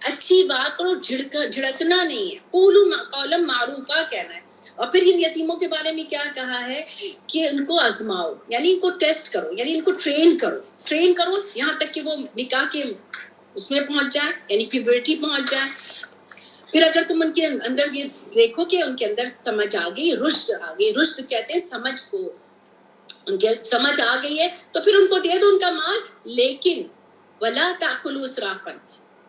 اچھی بات کرو، جھڑکنا نہیں ہے، قولوا قولا معروفا کہنا ہے. اور پھر ان یتیموں کے بارے میں کیا کہا ہے کہ ان کو آزماؤ، یعنی ان کو ٹیسٹ کرو، یعنی ان کو ٹرین کرو یہاں تک کہ وہ نکاح کے اس میں پہنچ جائیں، یعنی پیوبرٹی پہنچ جائیں. پھر اگر تم ان کے اندر یہ دیکھو کہ ان کے اندر سمجھ آ گئی، رشد آ گئی، رشد کہتے ہیں سمجھ کو، ان کے سمجھ آ گئی ہے تو پھر ان کو دے دو ان کا مال. لیکن ولا تاکلوا اسرافا،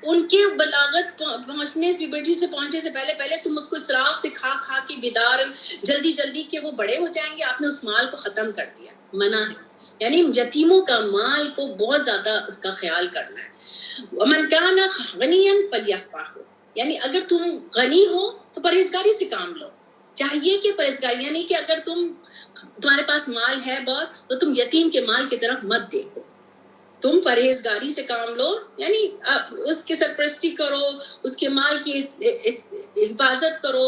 ان کے بلاغت پہنچنے پیوبرٹی سے پہنچنے سے پہلے تم اس کو اسراف سے کھا کے بیدار جلدی کہ وہ بڑے ہو جائیں گے، آپ نے اس مال کو ختم کر دیا. منع ہے، یعنی یتیموں کا مال کو بہت زیادہ اس کا خیال کرنا ہے. ومن کان غنیا فلیصفح، یعنی اگر تم غنی ہو تو پرہیزگاری سے کام لو. چاہیے کہ پرہیزگاری، یعنی کہ اگر تمہارے پاس مال ہے بہت تو تم یتیم کے مال کی طرف مت دیکھو، تم پرہیزگاری سے کام لو، یعنی اس کی سرپرستی کرو، اس کے مال کی حفاظت کرو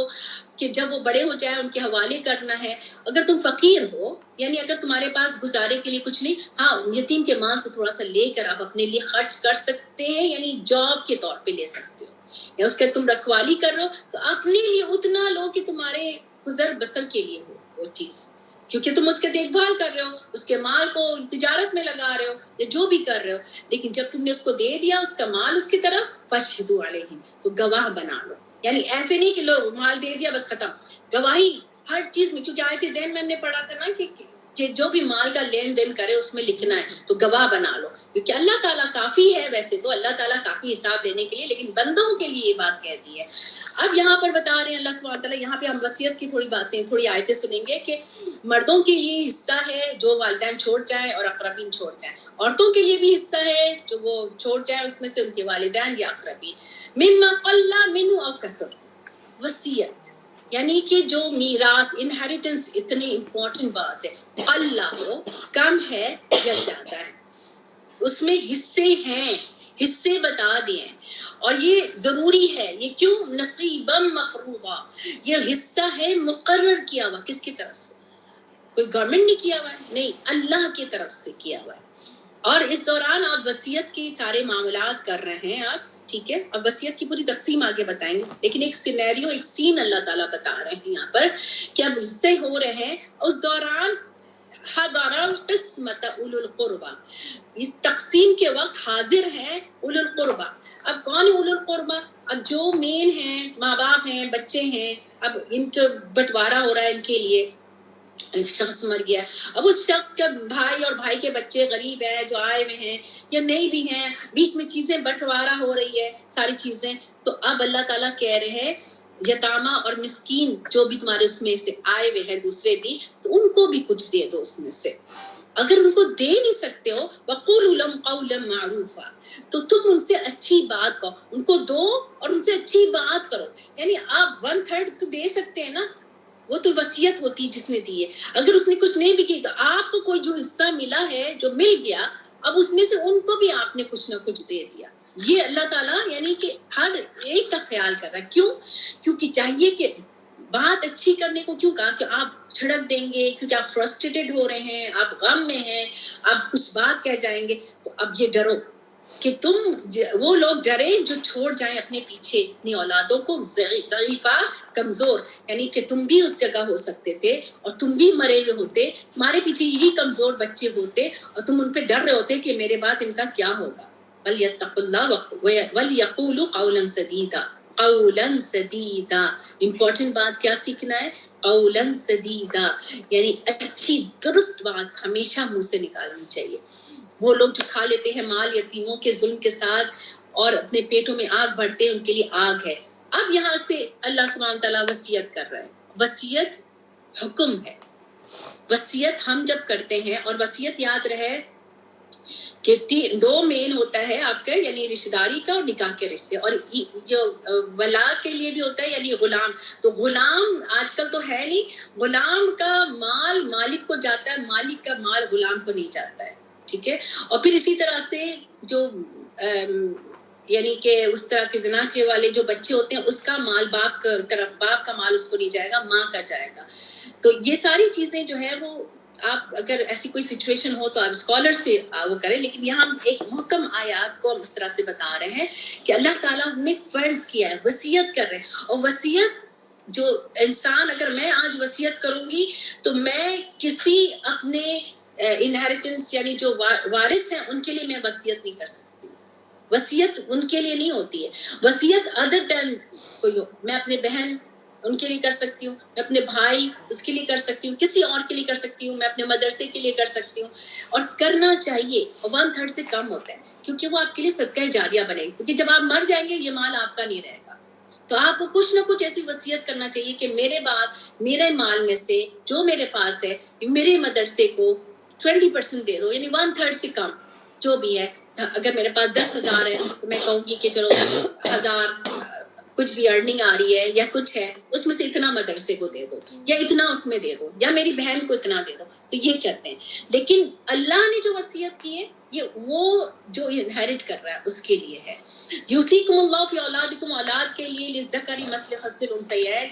کہ جب وہ بڑے ہو جائیں ان کے حوالے کرنا ہے. اگر تم فقیر ہو، یعنی اگر تمہارے پاس گزارے کے لیے کچھ نہیں، ہاں یتیم کے مال سے تھوڑا سا لے کر آپ اپنے لیے خرچ کر سکتے ہیں، یعنی جاب کے طور پہ لے سکتے ہو، یا اس کا تم رکھوالی کر رہے ہو تو اپنے لیے اتنا لو کہ تمہارے گزر بسر کے لیے ہو وہ چیز، کیونکہ تم اس کے دیکھ بھال کر رہے ہو، اس کے مال کو تجارت میں لگا رہے ہو یا جو بھی کر رہے ہو. لیکن جب تم نے اس کو دے دیا اس کا مال اس کی طرف، فاشہدوا علیہم، تو گواہ بنا لو. یعنی ایسے نہیں کہ لو مال دے دیا بس ختم، گواہی ہر چیز میں، کیونکہ آیت دین میں ہم نے پڑھا تھا نا کہ جو بھی مال کا لین دین کرے اس میں لکھنا ہے، تو گواہ بنا لو. کیونکہ اللہ تعالیٰ کافی ہے، ویسے تو اللہ تعالیٰ کافی حساب لینے کے لیے، لیکن بندوں کے لیے یہ بات کہہ دی ہے. اب یہاں پر بتا رہے ہیں اللہ سبحانہ وتعالیٰ، یہاں پہ ہم وصیت کی تھوڑی باتیں، تھوڑی آیتیں سنیں گے کہ مردوں کے لیے حصہ ہے جو والدین چھوڑ جائیں اور اقربین چھوڑ جائیں، عورتوں کے لیے بھی حصہ ہے جو وہ چھوڑ جائیں اس میں سے ان کے والدین یا اقربین. مما قل منہ او کثر، وصیت یعنی کہ جو میراث انہیریٹنس اتنی امپورٹنٹ بات ہے، اللہ ہو کم ہے یا زیادہ ہے، اس میں حصے ہیں، حصے بتا دیے، اور یہ ضروری ہے. یہ کیوں؟ نصیبا مفروضا، یہ حصہ ہے مقرر کیا ہوا. کس کی طرف سے؟ کوئی گورنمنٹ نے کیا ہوا ہے؟ نہیں، اللہ کی طرف سے کیا ہوا ہے. اور اس دوران آپ وصیت کے سارے معاملات کر رہے ہیں آپ، ٹھیک ہے. اب وصیت کی پوری تقسیم آگے بتائیں گے، لیکن ایک سینیریو، ایک سین اللہ تعالیٰ بتا رہے ہیں یہاں پر کہ اب حصے ہو رہے ہیں. اس دوران حضر القسمت اولو القربہ، اس تقسیم کے وقت حاضر ہیں اولو القربہ. اب کون ہے اولو القربہ؟ اب جو مین ہیں، ماں باپ ہیں، بچے ہیں، اب ان کا بٹوارا ہو رہا ہے ان کے لیے. ایک شخص مر گیا، اب اس شخص کا بھائی اور بھائی کے بچے غریب ہیں جو آئے ہوئے ہیں یا نہیں بھی ہیں، بیچ میں چیزیں بٹوارا ہو رہی ہے ساری چیزیں. تو اب اللہ تعالیٰ کہہ رہے ہیں یتامہ اور مسکین جو بھی تمہارے اس میں سے آئے ہوئے ہیں دوسرے بھی، تو ان کو بھی کچھ دے دو اس میں سے. اگر ان کو دے نہیں سکتے ہو وَقُولُوا لَهُمْ قَوْلًا مَعْرُوفًا، تو تم ان سے اچھی بات کہو، ان کو دو اور ان سے اچھی بات کرو. یعنی آپ 1/3 تو دے سکتے ہیں نا، وہ تو وصیت ہوتی ہے جس نے دی ہے. اگر اس نے کچھ نہیں بھی کی تو آپ کو کوئی جو حصہ ملا ہے، جو مل گیا، اب اس میں سے ان کو بھی آپ نے کچھ نہ کچھ دے دیا. یہ اللہ تعالیٰ یعنی کہ ہر ایک کا خیال کر رہا ہے. کیوں؟ کیونکہ چاہیے کہ بات اچھی کرنے کو کیوں کہا کہ آپ چھڑک دیں گے، کیونکہ آپ فرسٹریٹڈ ہو رہے ہیں، آپ غم میں ہیں، آپ کچھ بات کہہ جائیں گے. تو اب یہ ڈرو کہ تم وہ لوگ ڈریں جو چھوڑ جائیں اپنے پیچھے اپنی اولادوں کو ضعیفہ، کمزور. یعنی کہ تم بھی اس جگہ ہو سکتے تھے اور تم بھی مرے ہوئے ہوتے، تمہارے پیچھے یہی کمزور بچے ہوتے اور تم ان پہ ڈر رہے ہوتے کہ میرے بعد ان کا کیا ہوگا. وَلْيَتَّقُوا اللَّهَ وَلْيَقُولُوا قَوْلًا سَدِيدًا. قَوْلًا سَدِيدًا، امپورٹنٹ بات کیا سیکھنا ہے؟ قولا سدیدا، یعنی اچھی درست بات ہمیشہ منہ سے نکالنی چاہیے. وہ لوگ جو کھا لیتے ہیں مال یتیموں کے ظلم کے ساتھ اور اپنے پیٹوں میں آگ بھرتے ہیں، ان کے لیے آگ ہے. اب یہاں سے اللہ سبحانہ تعالیٰ وصیت کر رہے ہیں. وصیت حکم ہے. وصیت ہم جب کرتے ہیں، اور وصیت یاد رہے کہ دو مین ہوتا ہے آپ کا، یعنی رشتہ داری کا اور نکاح کے رشتے، اور جو ولا کے لیے بھی ہوتا ہے یعنی غلام. تو غلام آج کل تو ہے نہیں، غلام کا مال مالک کو جاتا ہے، مالک کا مال غلام کو نہیں جاتا ہے. ٹھیک ہے. اور پھر اسی طرح سے جو یعنی کہ اس طرح کے زنا کے والے جو بچے ہوتے ہیں، اس کا مال باپ کا طرف، باپ کا مال اس کو نہیں جائے گا، ماں کا جائے گا. تو یہ ساری چیزیں جو ہے وہ آپ اگر ایسی کوئی سچویشن ہو تو آپ اسکالر سے وہ کریں، لیکن یہاں ہم ایک محکم آیات کو ہم اس طرح سے بتا رہے ہیں کہ اللہ تعالیٰ نے فرض کیا ہے، وصیت کر رہے ہیں. اور وصیت جو انسان، اگر میں آج وصیت کروں گی تو میں کسی اپنے انہیریٹنس یعنی جو وارث ہیں ان کے لیے میں وصیت نہیں کر سکتی. وصیت ان کے لیے نہیں ہوتی ہے. وصیت ادر دین کوئی ہو، میں اپنے بہن ان کے لیے کر سکتی ہوں، میں اپنے بھائی اس کے لیے کر سکتی ہوں، کسی اور کے لیے کر سکتی ہوں، میں اپنے مدرسے کے لیے کر سکتی ہوں. اور کرنا چاہیے. اور 1/3 سے کم ہوتا ہے، کیونکہ وہ آپ کے لیے صدقہ جاریہ بنے گی. کیونکہ جب آپ مر جائیں گے یہ مال آپ کا نہیں رہے گا. تو آپ کو کچھ نہ کچھ ایسی وصیت کرنا چاہیے کہ میرے بعد میرے مال میں سے جو میرے پاس ہے میرے مدرسے کو 20% دے دو، یعنی 1/3 سے کم جو بھی ہے. اگر میرے پاس 10,000 ہے تو میں کہوں گی کہ چلو 1,000 کچھ بھی ارننگ آ رہی ہے یا کچھ ہے، اس میں سے اتنا مدرسے کو دے دو، یا اتنا اس میں دے دو، یا میری بہن کو اتنا دے دو. تو یہ کرتے ہیں. لیکن اللہ نے جو وصیت کی ہے یہ وہ جو انہیرٹ کر رہا ہے اس کے لیے ہے. یوصیکم اللہ فی اولادکم، اولاد کے لیے للذکر مثل حظ الانثیین،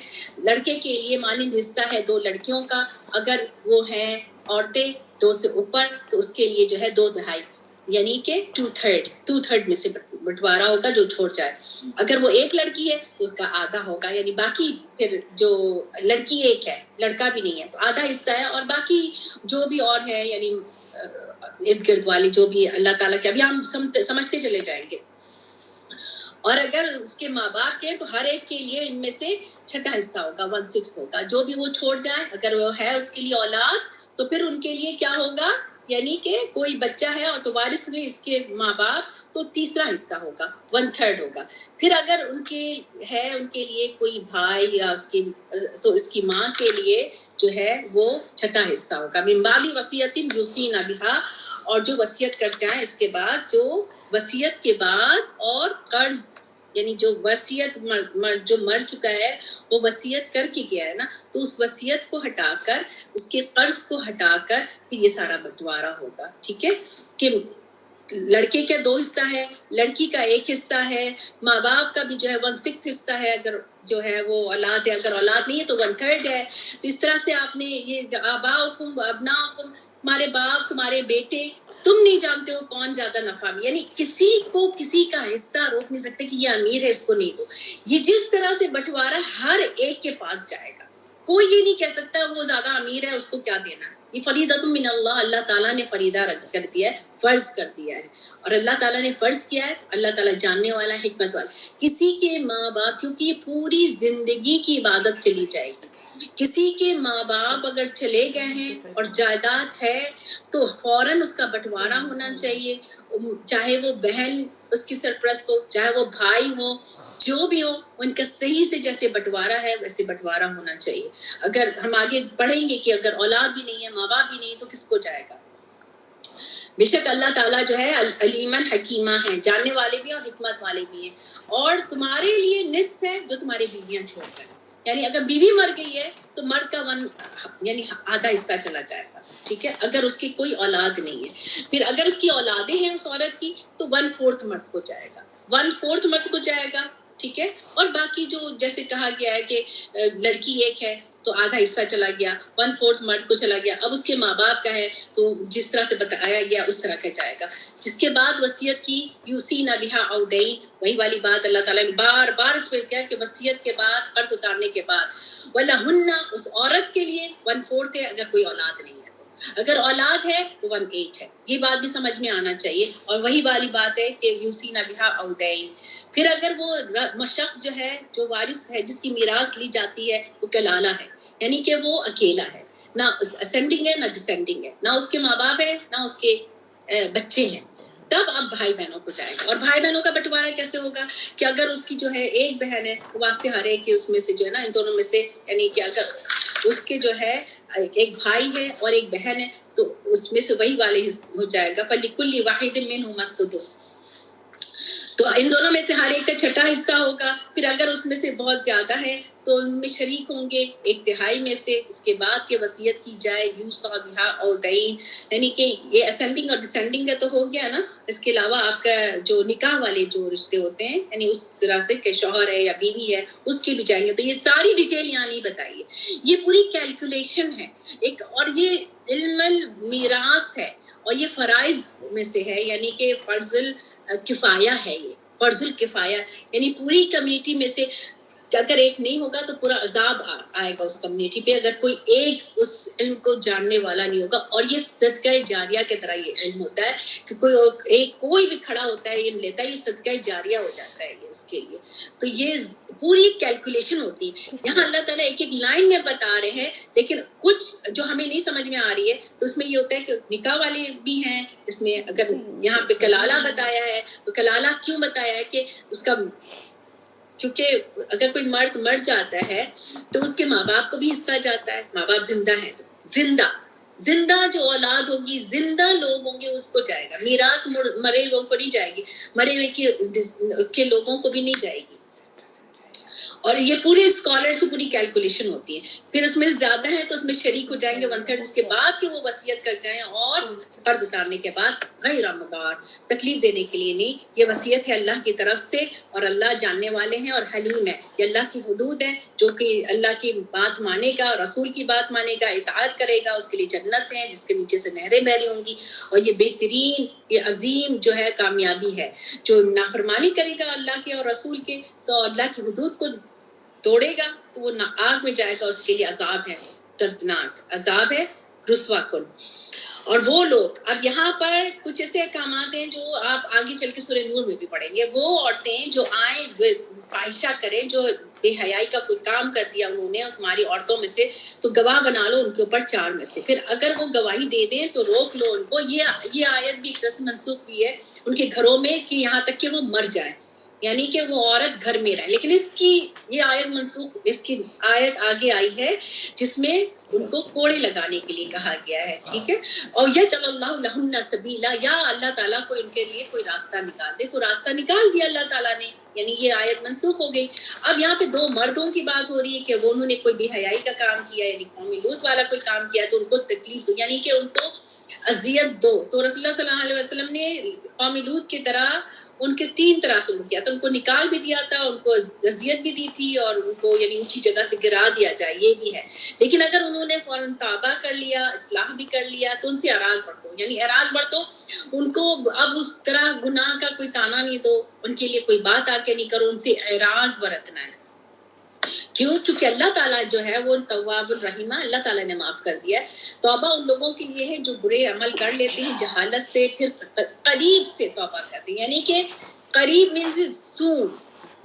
لڑکے کے لیے مانند حصہ ہے 2 لڑکیوں کا. اگر وہ ہیں عورتیں 2 سے اوپر تو اس کے لیے جو ہے 2/2، یعنی کہ 2/3 میں سے بٹوارا ہوگا جو چھوڑ جائے. اگر وہ ایک لڑکی ہے تو اس کا آدھا ہوگا، یعنی باقی پھر جو لڑکی ایک ہے لڑکا بھی نہیں ہے تو آدھا حصہ ہے، اور باقی جو بھی اور ہے یعنی ارد گرد والی جو بھی اللہ تعالیٰ کے، ابھی ہم سمجھتے چلے جائیں گے. اور اگر اس کے ماں باپ کے ہیں تو ہر ایک کے لیے ان میں سے 6 حصہ ہوگا، 1/6 ہوگا. جو بھی وہ چھوڑ جائے اگر وہ ہے اس کے لیے اولاد تو پھر ان کے لیے کیا ہوگا، یعنی کہ کوئی بچہ ہے اور تو وارث میں اس کے ماں باپ تو تیسرا حصہ ہوگا، 1/3 ہوگا. پھر اگر ان کے ہے ان کے لیے کوئی بھائی یا اس کی تو اس کی ماں کے لیے جو ہے وہ 6 حصہ ہوگا. من بعد وصیت یوصین بہا، اور جو وصیت کر جائیں اس کے بعد، جو وصیت کے بعد اور قرض، یعنی جو وصیت جو مر چکا ہے وہ وصیت کر کے گیا ہے نا، تو اس وصیت کو ہٹا کر، اس کے قرض کو ہٹا کر پھر یہ سارا بٹوارا ہوگا. ٹھیک ہے. کہ لڑکے کا 2 حصہ ہے، لڑکی کا 1 حصہ ہے، ماں باپ کا بھی جو ہے 1/6 حصہ ہے اگر جو ہے وہ اولاد ہے، اگر اولاد نہیں ہے تو 1/3 ہے. اس طرح سے آپ نے یہ آباؤکم ابناؤکم، تمہارے باپ تمہارے بیٹے، تم نہیں جانتے ہو کون زیادہ نفع میں، یعنی کسی کو کسی کا حصہ روک نہیں سکتے کہ یہ امیر ہے اس کو نہیں دو. یہ جس طرح سے بٹوارا ہر ایک کے پاس جائے گا، کوئی یہ نہیں کہہ سکتا وہ زیادہ امیر ہے اس کو کیا دینا ہے. یہ فریضۃ من اللہ، اللہ تعالیٰ نے فریضہ کر دیا ہے، فرض کر دیا ہے. اور اللہ تعالیٰ نے فرض کیا ہے، اللہ تعالیٰ جاننے والا، حکمت والا. کسی کے ماں باپ، کیونکہ یہ پوری زندگی کی عبادت چلی جائے گی، کسی کے ماں باپ اگر چلے گئے ہیں اور جائیداد ہے تو فوراً اس کا بٹوارا ہونا چاہیے. چاہے وہ بہن اس کی سرپرست ہو، چاہے وہ بھائی ہو، جو بھی ہو، ان کا صحیح سے جیسے بٹوارا ہے ویسے بٹوارا ہونا چاہیے. اگر ہم آگے پڑھیں گے کہ اگر اولاد بھی نہیں ہے، ماں باپ بھی نہیں تو کس کو جائے گا. بے شک اللہ تعالیٰ جو ہے علیمن حکیمہ ہیں، جاننے والے بھی اور حکمت والے بھی ہیں. اور تمہارے لیے نصف ہے جو تمہاری بیویاں چھوڑ جائیں، یعنی اگر بیوی مر گئی ہے تو مرد کا یعنی آدھا حصہ چلا جائے گا. ٹھیک ہے. اگر اس کی کوئی اولاد نہیں ہے، پھر اگر اس کی اولادیں ہیں اس عورت کی تو 1/4 مرد کو جائے گا، 1/4 مرد کو جائے گا. ٹھیک ہے. اور باقی جو جیسے کہا گیا ہے کہ لڑکی ایک ہے تو آدھا حصہ چلا گیا، 1/4 مرد کو چلا گیا. اب اس کے ماں باپ کا ہے تو جس طرح سے بتایا گیا اس طرح کا جائے گا. جس کے بعد وصیت کی یوصین بہا او دین، وہی والی بات اللہ تعالیٰ نے بار بار اس پہ کیا کہ وصیت کے بعد، قرض اتارنے کے بعد، وَلَهُنَّ، اس عورت کے لیے 1/4 ہے اگر کوئی اولاد نہیں ہے. اگر اولاد ہے تو 1/8 ہے. یہ بات بھی سمجھ میں آنا چاہیے. اور وہی والی بات ہے کہ یوصین بہا او دین. پھر اگر وہ شخص جو ہے جو وارث ہے جس کی میراث لی جاتی ہے وہ کلالہ ہے، یعنی کہ وہ اکیلا ہے، نہ اسینڈنگ ہے نہ ڈسینڈنگ ہے، نہ اس کے ماں باپ ہے نہ اس کے بچے ہیں، تب اب بھائی بہنوں کو جائے گا. اور بھائی بہنوں کا بٹوارا کیسے ہوگا کہ اگر اس کی جو ہے ایک بہن ہے تو واسطے ہر ایک کے اس میں سے جو ہے نا ان دونوں میں سے، یعنی کہ اگر اس کے جو ہے ایک بھائی ہے اور ایک بہن ہے تو اس میں سے وہی والے ہو جائے گا. فَلِكُلِّ وَاحِدٍ مِّنْهُمَا السُّدُسُ، تو ان دونوں میں سے ہر ایک کا چھٹا حصہ ہوگا. پھر اگر اس میں سے بہت زیادہ ہے تو ان میں شریک ہوں گے ایک تہائی میں سے. اس کے بعد کہ وصیت کی جائے یوصى بها او دین، یعنی کہ یہ اسینڈنگ اور ڈسینڈنگ کا تو ہو گیا نا. اس کے علاوہ آپ کا جو نکاح والے جو رشتے ہوتے ہیں، یعنی اس طرح سے کہ شوہر ہے یا بیوی ہے، اس کے بھی جائیں گے. تو یہ ساری ڈیٹیل یہاں نہیں بتائیے، یہ پوری کیلکولیشن ہے ایک. اور یہ علم المیراث ہے اور یہ فرائض میں سے ہے، یعنی کہ فرض کفایہ ہے. یہ فرض الکفایہ یعنی پوری کمیونٹی میں سے اگر ایک نہیں ہوگا تو پورا عذاب آئے گا اس کمیونٹی پہ، اگر کوئی ایک اس علم کو جاننے والا نہیں ہوگا. اور یہ صدقہ جاریہ کی طرح یہ علم ہوتا ہے کہ کوئی بھی کھڑا ہوتا ہے علم لیتا ہے، یہ صدقہ جاریہ ہو جاتا ہے یہ اس کے لیے. تو یہ پوری کیلکولیشن ہوتی ہے. یہاں اللہ تعالیٰ ایک ایک لائن میں بتا رہے ہیں، لیکن کچھ جو ہمیں نہیں سمجھ میں آ رہی ہے تو اس میں یہ ہوتا ہے کہ نکاح والے بھی ہیں اس میں. اگر یہاں پہ کلالہ بتایا ہے تو کلالہ کیوں بتایا ہے کہ اس کا، کیونکہ اگر کوئی مرد مر جاتا ہے تو اس کے ماں باپ کو بھی حصہ جاتا ہے. ماں باپ زندہ ہیں تو زندہ جو اولاد ہوگی، زندہ لوگ ہوں گے اس کو جائے گا. میراث مرے لوگوں کو نہیں جائے گی، مرے ہوئے کے لوگوں کو بھی نہیں جائے گی. اور یہ پورے اسکالر سے پوری کیلکولیشن ہوتی ہے. پھر اس میں زیادہ ہیں تو اس میں شریک ہو جائیں گے 1/3 اس کے بعد کہ وہ وصیت کر جائیں، اور قرض اتارنے کے بعد غیر مضار، تکلیف دینے کے لیے نہیں. یہ وصیت ہے اللہ کی طرف سے، اور اللہ جاننے والے ہیں اور حلیم ہے. یہ اللہ کی حدود ہے، جو کہ اللہ کی بات مانے گا، رسول کی بات مانے گا، اطاعت کرے گا، اس کے لیے جنت ہے جس کے نیچے سے نہریں بہ رہی ہوں گی. اور یہ بہترین، یہ عظیم جو ہے کامیابی ہے. جو نافرمانی کرے گا اللہ کے اور رسول کے تو اللہ کی حدود کو توڑے گا تو وہ آگ میں جائے گا. اس کے لیے عذاب ہے، دردناک عذاب ہے، رسوا کن. اور وہ لوگ، اب یہاں پر کچھ ایسے احکامات ہیں جو آپ آگے چل کے سورہ نور میں بھی پڑھیں گے. وہ عورتیں جو آئیں فاحشہ کریں، جو بے حیائی کا کوئی کام کر دیا انہوں نے تمہاری عورتوں میں سے، تو گواہ بنا لو ان کے اوپر 4 میں سے. پھر اگر وہ گواہی دے دیں تو روک لو ان کو. یہ آیت بھی ایک طرح سے منسوخ ہوئی ہے ان کے گھروں میں کہ یہاں تک کہ وہ مر جائیں، یعنی کہ وہ عورت گھر میں رہے. لیکن اس کی یہ آیت منسوخ، اس کی آیت آگے آئی ہے جس میں ان کو کوڑے لگانے کے لیے کہا گیا ہے. ٹھیک ہے. اور یجعل اللہ لہن سبیلا، یا اللہ تعالیٰ کو ان کے لیے کوئی راستہ نکال دے. تو راستہ نکال دیا اللہ تعالیٰ نے، یعنی یہ آیت منسوخ ہو گئی. اب یہاں پہ 2 مردوں کی بات ہو رہی ہے کہ وہ انہوں نے کوئی بے حیائی کا کام کیا، یعنی قوم لوط والا کوئی کام کیا تو ان کو تکلیف دو، یعنی کہ ان کو اذیت دو. تو رسول اللہ صلی اللہ علیہ وسلم نے قوم لوط کی طرح ان کے 3 طرح سے کیا تھا. ان کو نکال بھی دیا تھا، ان کو اذیت بھی دی تھی، اور ان کو یعنی اونچی جگہ سے گرا دیا جائے، یہ بھی ہے. لیکن اگر انہوں نے فوراً توبہ کر لیا، اصلاح بھی کر لیا، تو ان سے اعراض برتو، یعنی اعراض برتو. ان کو اب اس طرح گناہ کا کوئی تانا نہیں دو، ان کے لیے کوئی بات آ کے نہیں کرو، ان سے اعراض برتنا ہے. کیوں؟ کیونکہ اللہ تعالیٰ جو ہے وہ تواب الرحیم، اللہ تعالیٰ نے معاف کر دیا ہے. توبہ ان لوگوں کے لیے ہے جو برے عمل کر لیتے ہیں جہالت سے، پھر قریب سے توبہ کرتے ہیں. یعنی کہ قریب مینز سون،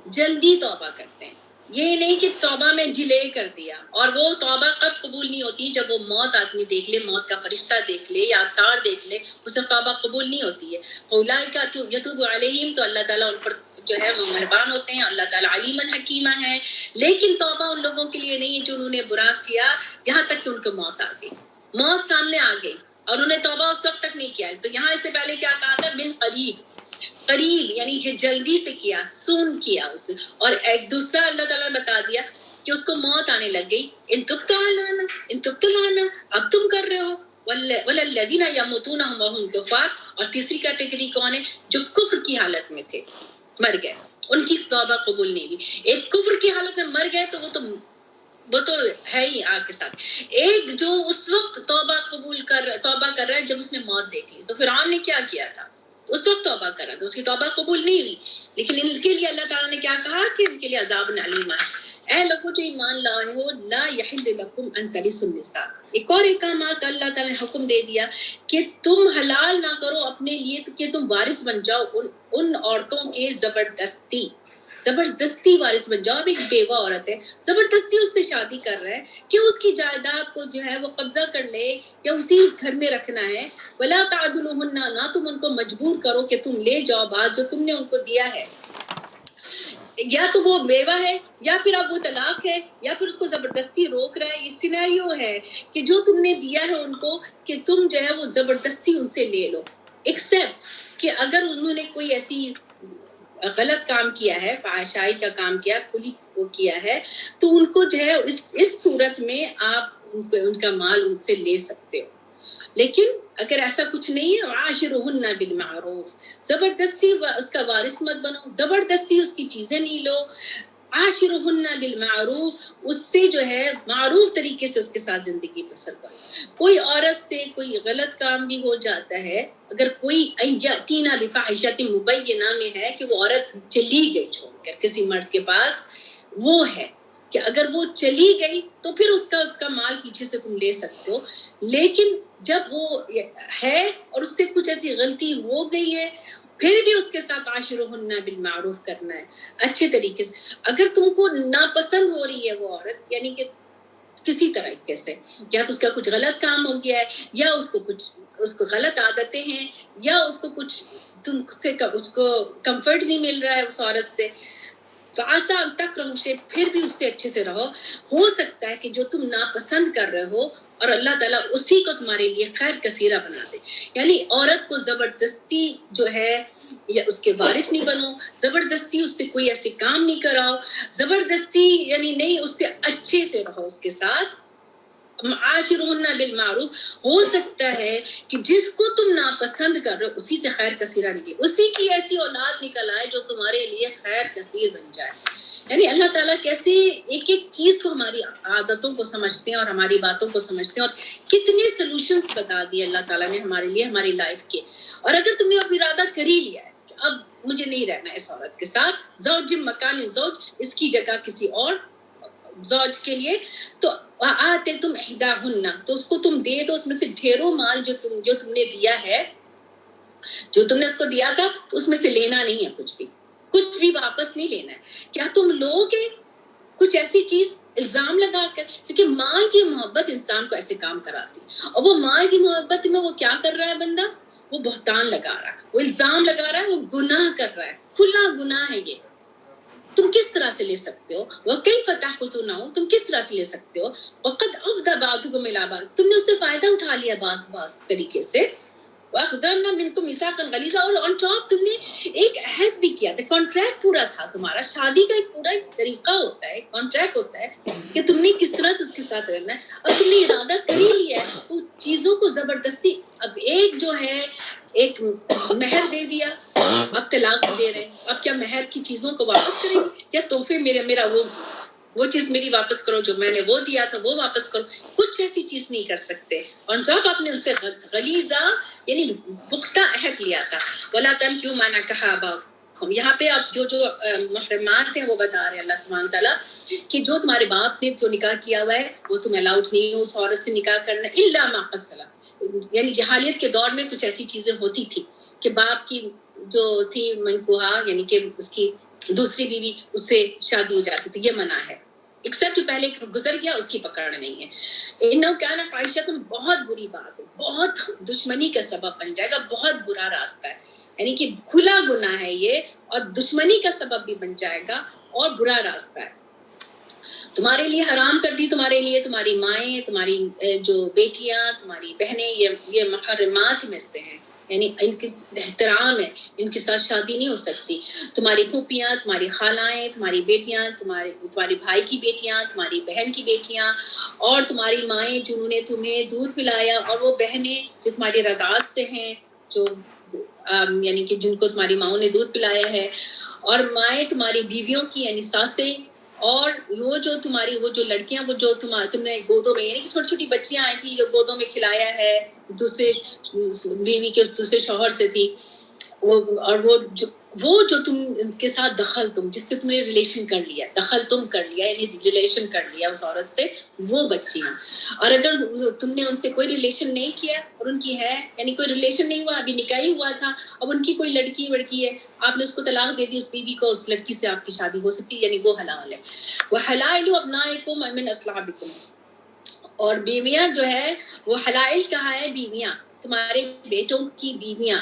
جلدی توبہ کرتے ہیں. یہ نہیں کہ توبہ میں ڈیلے کر دیا. اور وہ توبہ کب قبول نہیں ہوتی؟ جب وہ موت آدمی دیکھ لے، موت کا فرشتہ دیکھ لے یا آثار دیکھ لے، اسے توبہ قبول نہیں ہوتی ہے. اولئک یتوب علیہم، تو اللہ تعالیٰ ان پر جو ہے وہ مہربان ہوتے ہیں. اللہ تعالیٰ علیم حکیمہ ہے. لیکن توبہ ان لوگوں کے لیے نہیں ہے جو انہوں نے برا کیا یہاں تک کہ ان کو موت آ گئی، موت سامنے آ گئی اور انہوں نے توبہ اس وقت تک نہیں کیا. تو یہاں اس سے پہلے کیا کہا تھا؟ من قریب یعنی کہ جلدی سے کیا، سون کیا اسے. اور ایک دوسرا اللہ تعالیٰ نے بتا دیا کہ اس کو موت آنے لگ گئی. ان تبت لانا، اب تم کر رہے ہو. والذین یموتون وهم کفار، اور تیسری کیٹیگری کون ہے؟ جو کفر کی حالت میں تھے، مر گئے، ان کی توبہ قبول نہیں ہوئی. ایک کفر کی حالت میں مر گئے تو وہ تو ہے ہی آگ کے ساتھ. ایک جو اس وقت توبہ کر رہا ہے جب اس نے موت دیکھ لی. تو فرعون نے کیا کیا تھا؟ اس وقت توبہ کر رہا تھا، اس کی توبہ قبول نہیں ہوئی. لیکن ان کے لیے اللہ تعالیٰ نے کیا کہا کہ ان کے لیے عذاب علیم ہے. اے لوگوں جو ایمان لائے ہو، لا یحل لکم ان ترثوا النساء. ایک اور احکامات اللہ تعالیٰ نے حکم دے دیا کہ تم حلال نہ کرو اپنے لیے کہ تم وارث بن جاؤ ان عورتوں کے زبردستی. زبردستی وارث بن جاؤ. اب ایک بیوہ عورت ہے, زبردستی اس سے شادی کر رہا ہے کہ اس کی جائیداد کو جو ہے وہ قبضہ کر لے یا اسی گھر میں رکھنا ہے. ولا تعدلوہن, نہ تم ان کو مجبور کرو کہ تم لے جاؤ بات جو تم نے ان کو دیا ہے. یا تو وہ بیوہ ہے یا پھر اب وہ طلاق ہے یا پھر اس کو زبردستی روک رہا ہے. یہ سینیریو ہے کہ جو تم نے دیا ہے ان کو کہ تم جو ہے وہ زبردستی ان سے لے لو. ایکسپٹ کہ اگر انہوں نے کوئی ایسی غلط کام کیا ہے, فحاشائی کا کام کیا, کلی وہ کیا ہے, تو ان کو جو ہے اس صورت میں آپ ان کا مال ان سے لے سکتے ہو. لیکن اگر ایسا کچھ نہیں ہے, عاشرہن بالمعروف, زبردستی اس کا وارث مت بنو, زبردستی اس کی چیزیں نہیں لو. عاشرہن بالمعروف, اس سے جو ہے معروف طریقے سے اس کے ساتھ زندگی بسر کرو. کوئی عورت سے کوئی غلط کام بھی ہو جاتا ہے, اگر کوئی یاتینا بفاحشۃ مبینہ میں ہے کہ وہ عورت چلی گئی چھوڑ کر کسی مرد کے پاس, وہ ہے کہ اگر وہ چلی گئی تو پھر اس کا مال پیچھے سے تم لے سکتے ہو. لیکن جب وہ ہے اور اس سے کچھ ایسی غلطی ہو گئی ہے, پھر بھی اس کے ساتھ عاشرہن بالمعروف کرنا ہے اچھے طریقے سے. اگر تم کو ناپسند ہو رہی ہے وہ عورت, یعنی کہ کسی طریقے سے, یا تو اس کا کچھ غلط کام ہو گیا ہے, یا اس کو غلط عادتیں ہیں, یا اس کو کچھ تم سے اس کو کمفرٹ نہیں مل رہا ہے اس عورت سے, فعسیٰ ان تکرہوا شیئا, پھر بھی اس سے اچھے سے رہو. ہو سکتا ہے کہ جو تم ناپسند کر رہے ہو اور اللہ تعالیٰ اسی کو تمہارے لیے خیر کثیرہ بنا دے. یعنی عورت کو زبردستی جو ہے یا اس کے وارث نہیں بنو, زبردستی اس سے کوئی ایسے کام نہیں کراؤ, زبردستی یعنی نہیں, اس سے اچھے سے رہو اس کے ساتھ. عاشرہن بالمعروف. ہو سکتا ہے کہ جس کو تم ناپسند کر رہے ہو اسی سے خیر کثیرہ نکلے, اسی کی ایسی اولاد نکل آئے جو تمہارے لیے خیر کثیر بن جائے. یعنی اللہ تعالیٰ کیسے ایک ایک چیز کو, ہماری عادتوں کو سمجھتے ہیں اور ہماری باتوں کو سمجھتے ہیں, اور کتنے سلوشنز بتا دیے اللہ تعالیٰ نے ہمارے لیے ہماری لائف کے. اور اگر تم نے اب ارادہ کر ہی لیا ہے کہ اب مجھے نہیں رہنا اس عورت کے ساتھ, زوج مکان زوج, اس کی جگہ کسی اور زوج کے لیے, تو آتے تم احداہن, تو اس کو تم دے دو اس میں سے ڈھیروں مال جو تم نے دیا ہے, جو تم نے اس کو دیا تھا اس میں سے لینا نہیں ہے, کچھ بھی واپس نہیں لینا ہے. کیا تم لوگ کچھ ایسی چیز الزام لگا کر, کیونکہ مال کی محبت انسان کو ایسے کام کراتی, اور وہ مال کی محبت میں وہ کیا کر رہا ہے بندہ, وہ بہتان لگا رہا ہے, وہ الزام لگا رہا ہے, وہ گناہ کر رہا ہے, کھلا گناہ ہے یہ. تم کس طرح سے لے سکتے ہو, وہ کئی فتح کو سنا ہو, تم کس طرح سے لے سکتے ہو. وقد افضى بعضكم الى بعض, تم نے اس سے فائدہ اٹھا لیا بعض طریقے سے. واخذنا منكم ميثاقا غليظا, اور on top تم نے ایک عہد بھی کیا تھا, کانٹریکٹ پورا تھا تمہارا. شادی کا ایک پورا طریقہ ہوتا ہے, کانٹریکٹ ہوتا ہے کہ تم نے کس طرح سے اس کے ساتھ رہنا ہے. اب تم نے ارادہ کر ہی لیا ہے تو چیزوں کو زبردستی, اب ایک جو ہے ایک مہر دے دیا, اب طلاق دے رہے ہیں, اب کیا مہر کی چیزوں کو واپس کریں گے, یا تحفے میرا وہ چیز میری واپس کرو, جو میں نے وہ دیا تھا وہ واپس کرو. کچھ ایسی چیز نہیں کر سکتے. اور جب آپ نے ان سے غلیظہ یعنی پختہ عہد لیا تھا, ولا تنکحوا ما نکح آباؤکم, یہاں پہ آپ جو محرمات ہیں وہ بتا رہے ہیں اللہ سبحانہ تعالیٰ کہ جو تمہارے باپ نے جو نکاح کیا ہوا ہے وہ تم الاؤڈ نہیں ہو اس عورت سے نکاح کرنا, الا ما قد سلف. یعنی جہالیت کے دور میں کچھ ایسی چیزیں ہوتی تھی کہ باپ کی جو تھی منکوحہ, یعنی کہ اس کی دوسری بیوی, اس سے شادی ہو جاتی تھی, یہ منع ہے. ایکسپٹ پہلے گزر گیا اس کی پکڑ نہیں ہے. انہو کان فاحشۃ, بہت بری بات ہے, بہت دشمنی کا سبب بن جائے گا, بہت برا راستہ ہے, یعنی کہ کھلا گناہ ہے یہ, اور دشمنی کا سبب بھی بن جائے گا اور برا راستہ ہے. تمہارے لیے حرام کر دی, تمہارے لیے تمہاری مائیں, تمہاری جو بیٹیاں, تمہاری بہنیں, یہ محرمات میں سے ہیں, یعنی ان کے احترام ہے, ان کے ساتھ شادی نہیں ہو سکتی. تمہاری پھوپھیاں, تمہاری خالائیں, تمہاری بیٹیاں, تمہارے بھائی کی بیٹیاں, تمہاری بہن کی بیٹیاں, اور تمہاری مائیں جنہوں نے تمہیں دودھ پلایا, اور وہ بہنیں جو تمہاری رضاعت سے ہیں, جو یعنی کہ جن کو تمہاری ماؤں نے دودھ پلایا ہے, اور مائیں تمہاری بیویوں کی یعنی ساسیں, اور وہ جو تمہاری وہ جو لڑکیاں وہ جو تم نے گودوں میں, یعنی کہ چھوٹی چھوٹی بچیاں آئی تھی جو گودوں میں کھلایا ہے دوسرے بیوی کے دوسرے شوہر سے تھی, اور وہ جو وہ جو تم کے ساتھ تم جس سے تم نے ریلیشن کر لیا، یعنی ریلیشن کر لیا اس عورت سے، وہ بچیاں. اور اگر تم نے ان سے کوئی ریلیشن نہیں کیا اور ان کی ہے، یعنی کوئی ریلیشن نہیں ہوا، ابھی نکاح ہی ہوا تھا، اب ان کی کوئی لڑکی ہے، آپ نے اس کو طلاق دے دی، اس بیوی کو، اس لڑکی سے آپ کی شادی ہو سکتی ہے، یعنی وہ حلال ہے. وحلائل ابنائکم من اصلابکم، اور بیویاں جو ہے وہ حلائل کہا ہے، بیویاں تمہارے بیٹوں کی بیویاں،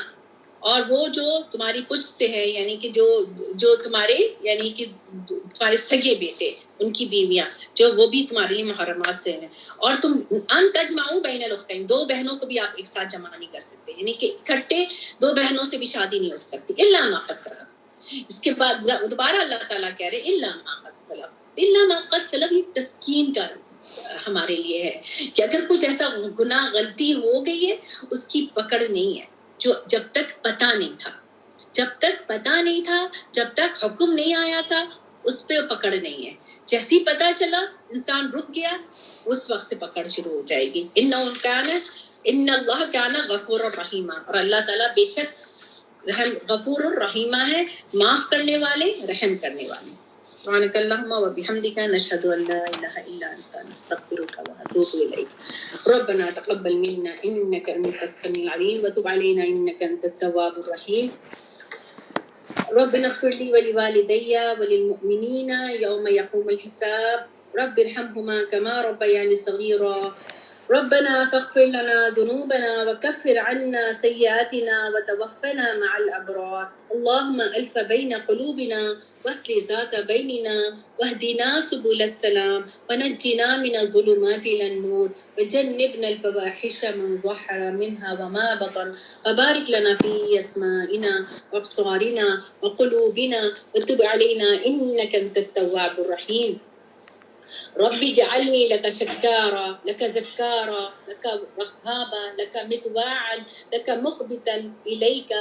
اور وہ جو تمہاری پچھ سے ہے، یعنی کہ جو تمہارے، یعنی کہ تمہارے سگے بیٹے، ان کی بیویاں جو وہ بھی تمہارے لیے محرمات سے ہیں. اور تم ان تجمعوا بین الاختین، دو بہنوں کو بھی آپ ایک ساتھ جمع نہیں کر سکتے، یعنی کہ اکٹھے دو بہنوں سے بھی شادی نہیں ہو سکتی. الا ما قد سلف، اس کے بعد دوبارہ اللہ تعالیٰ کہہ رہے الا ما قد سلف. الا ما قد سلف یہ تسکین کا ہمارے لیے ہے کہ اگر کچھ ایسا گناہ غلطی ہو گئی ہے، اس کی پکڑ نہیں ہے. جو جب تک پتہ نہیں تھا، جب تک حکم نہیں آیا تھا، اس پہ پکڑ نہیں ہے. جیسے ہی پتہ چلا انسان رک گیا، اس وقت سے پکڑ شروع ہو جائے گی. ان اللہ کان غفور الرحیم، اور اللہ تعالیٰ بے شک غفور الرحیمہ ہے، معاف کرنے والے، رحم کرنے والے. سبحانک اللہم و بحمدک، نشہد ان لا الہ الا انت، نستغفرک و نتوب الیک. ربنا تقبل منا انک انت السمیع العلیم وتب علینا انک انت التواب الرحیم. ربنا اغفر لي ولوالدي وللمؤمنين يوم يقوم الحساب. رب ارحمهما كما ربياني صغيرا. ربنا فاغفر لنا ذنوبنا وكفر عنا سيئاتنا وتوفنا مع الأبرار. اللهم ألف بين قلوبنا واصلح ذات بيننا واهدنا سبل السلام ونجنا من الظلمات إلى النور وجنبنا الفواحش ما ظهر منها وما بطن وبارك لنا في أسمائنا وأبصارنا وقلوبنا وتب علينا إنك أنت التواب الرحيم. ربي اجعلني لك شكارا، لك ذكارا، لك رهابا، لك مطواعا، لك مخبتا إليك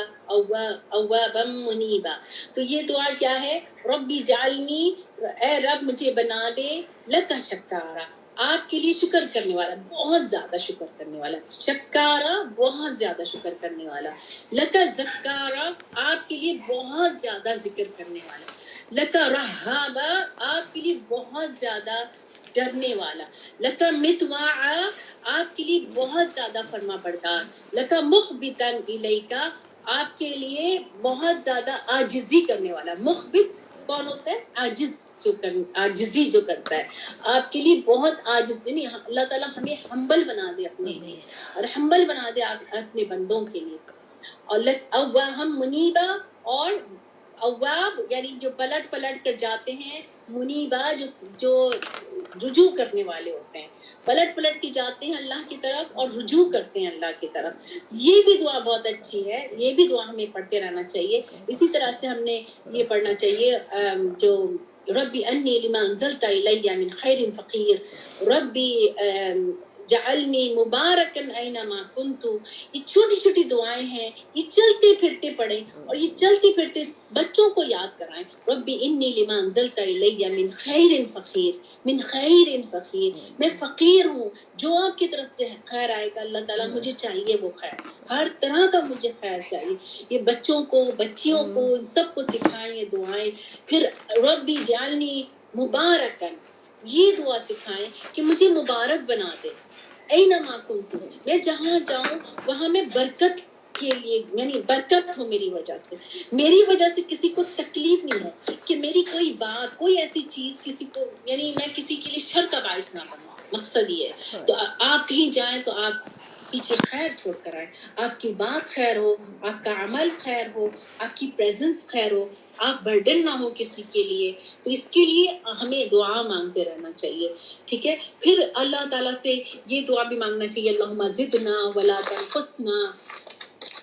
اوابا منیبا. تو یہ دعا کیا ہے؟ ربی اجعلنی، اے رب مجھے بنا دے، لک شکارا، آپ کے لیے شکر کرنے والا، بہت زیادہ شکر کرنے والا. شکارا بہت زیادہ شکر کرنے والا. لکا ذکارا آپ کے لیے بہت زیادہ ذکر کرنے والا. لکا رہابا آپ کے لیے بہت زیادہ ڈرنے والا. لکا متواعا آپ کے لیے بہت زیادہ فرما بردار. لکا مخبتاً الیکا آپ کے لیے بہت زیادہ عاجزی کرنے والا. مخبت کون ہوتا ہے؟ عاجز، عاجزی جو کرتا ہے. آپ کے لیے بہت عاجز، یعنی اللہ تعالیٰ ہمیں ہمبل بنا دے اپنے لیے، اور ہمبل بنا دے اپنے بندوں کے لیے. اور اوہم منیبا، اور اواب یعنی جو پلٹ کر جاتے ہیں، منیبا جو رجوع کرنے والے ہوتے ہیں، پلٹ کے جاتے ہیں اللہ کی طرف اور رجوع کرتے ہیں اللہ کی طرف. یہ بھی دعا بہت اچھی ہے، یہ بھی دعا ہمیں پڑھتے رہنا چاہیے. اسی طرح سے ہم نے یہ پڑھنا چاہیے جو ربی انی لما انزلت الی من خیر فقیر. ربی جعلنی مبارکن اینما کنت. یہ چھوٹی چھوٹی دعائیں ہیں، یہ چلتے پھرتے پڑھیں، اور یہ چلتے پھرتے بچوں کو یاد کرائیں. ربی انی لما انزلت الی من خیر فقیر، من خیر فقیر، میں فقیر ہوں، جو آپ کی طرف سے خیر آئے گا اللہ تعالیٰ مجھے چاہیے وہ خیر، ہر طرح کا مجھے خیر چاہیے. یہ بچوں کو، بچیوں کو، ان سب کو سکھائیں یہ دعائیں. پھر ربی جعلنی مبارکن، یہ دعا سکھائیں کہ مجھے مبارک بنا دے. اینما کنت، میں جہاں جاؤں وہاں میں برکت کے لیے، یعنی برکت ہو میری وجہ سے کسی کو تکلیف نہیں ہو، کہ میری کوئی بات، کوئی ایسی چیز کسی کو، یعنی میں کسی کے لیے شر کا باعث نہ بنوں. مقصد یہ ہے. تو آپ کہیں جائیں تو آپ پیچھے خیر چھوڑ کر آئیں. آپ کی بات خیر ہو، آپ کا عمل خیر ہو، آپ کی پریزنس خیر ہو، آپ برڈن نہ ہو کسی کے لیے. تو اس کے لیے ہمیں دعا مانگتے رہنا چاہیے. ٹھیک ہے. پھر اللہ تعالیٰ سے یہ دعا بھی مانگنا چاہیے، اللہم زدنا ولا تنقصنا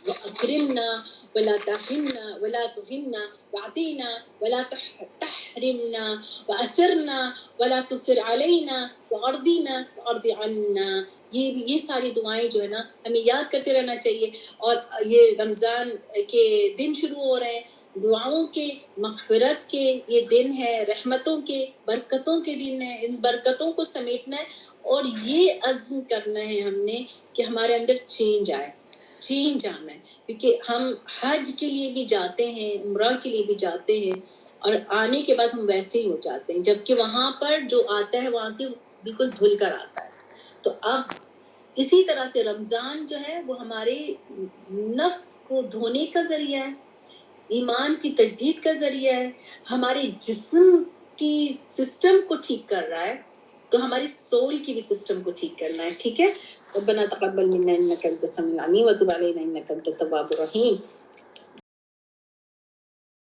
واکرمنا ولا تهنا ولا تهنا واعطنا ولا تحرمنا واسرنا ولا تسر علينا وارضنا وارض عنا. یہ ساری دعائیں جو ہے نا ہمیں یاد کرتے رہنا چاہیے. اور یہ رمضان کے دن شروع ہو رہے ہیں، دعاؤں کے، مغفرت کے یہ دن ہے، رحمتوں کے، برکتوں کے دن ہے. ان برکتوں کو سمیٹنا ہے، اور یہ عزم کرنا ہے ہم نے کہ ہمارے اندر چینج آئے. چینج آنا ہے، کیونکہ ہم حج کے لیے بھی جاتے ہیں، عمرہ کے لیے بھی جاتے ہیں، اور آنے کے بعد ہم ویسے ہی ہو جاتے ہیں، جبکہ وہاں پر جو آتا ہے وہاں سے بالکل دھل کر آتا ہے. تو اب اسی طرح سے رمضان جو ہے وہ ہمارے نفس کو دھونے کا ذریعہ ہے، ایمان کی تجدید کا ذریعہ ہے، ہمارے جسم کی سسٹم کو ٹھیک کر رہا ہے، تو ہماری سول کی بھی سسٹم کو ٹھیک کرنا ہے. ٹھیک ہے. ربنا تقبل منا انك انت السميع العليم وتب علينا انك انت التواب الرحيم.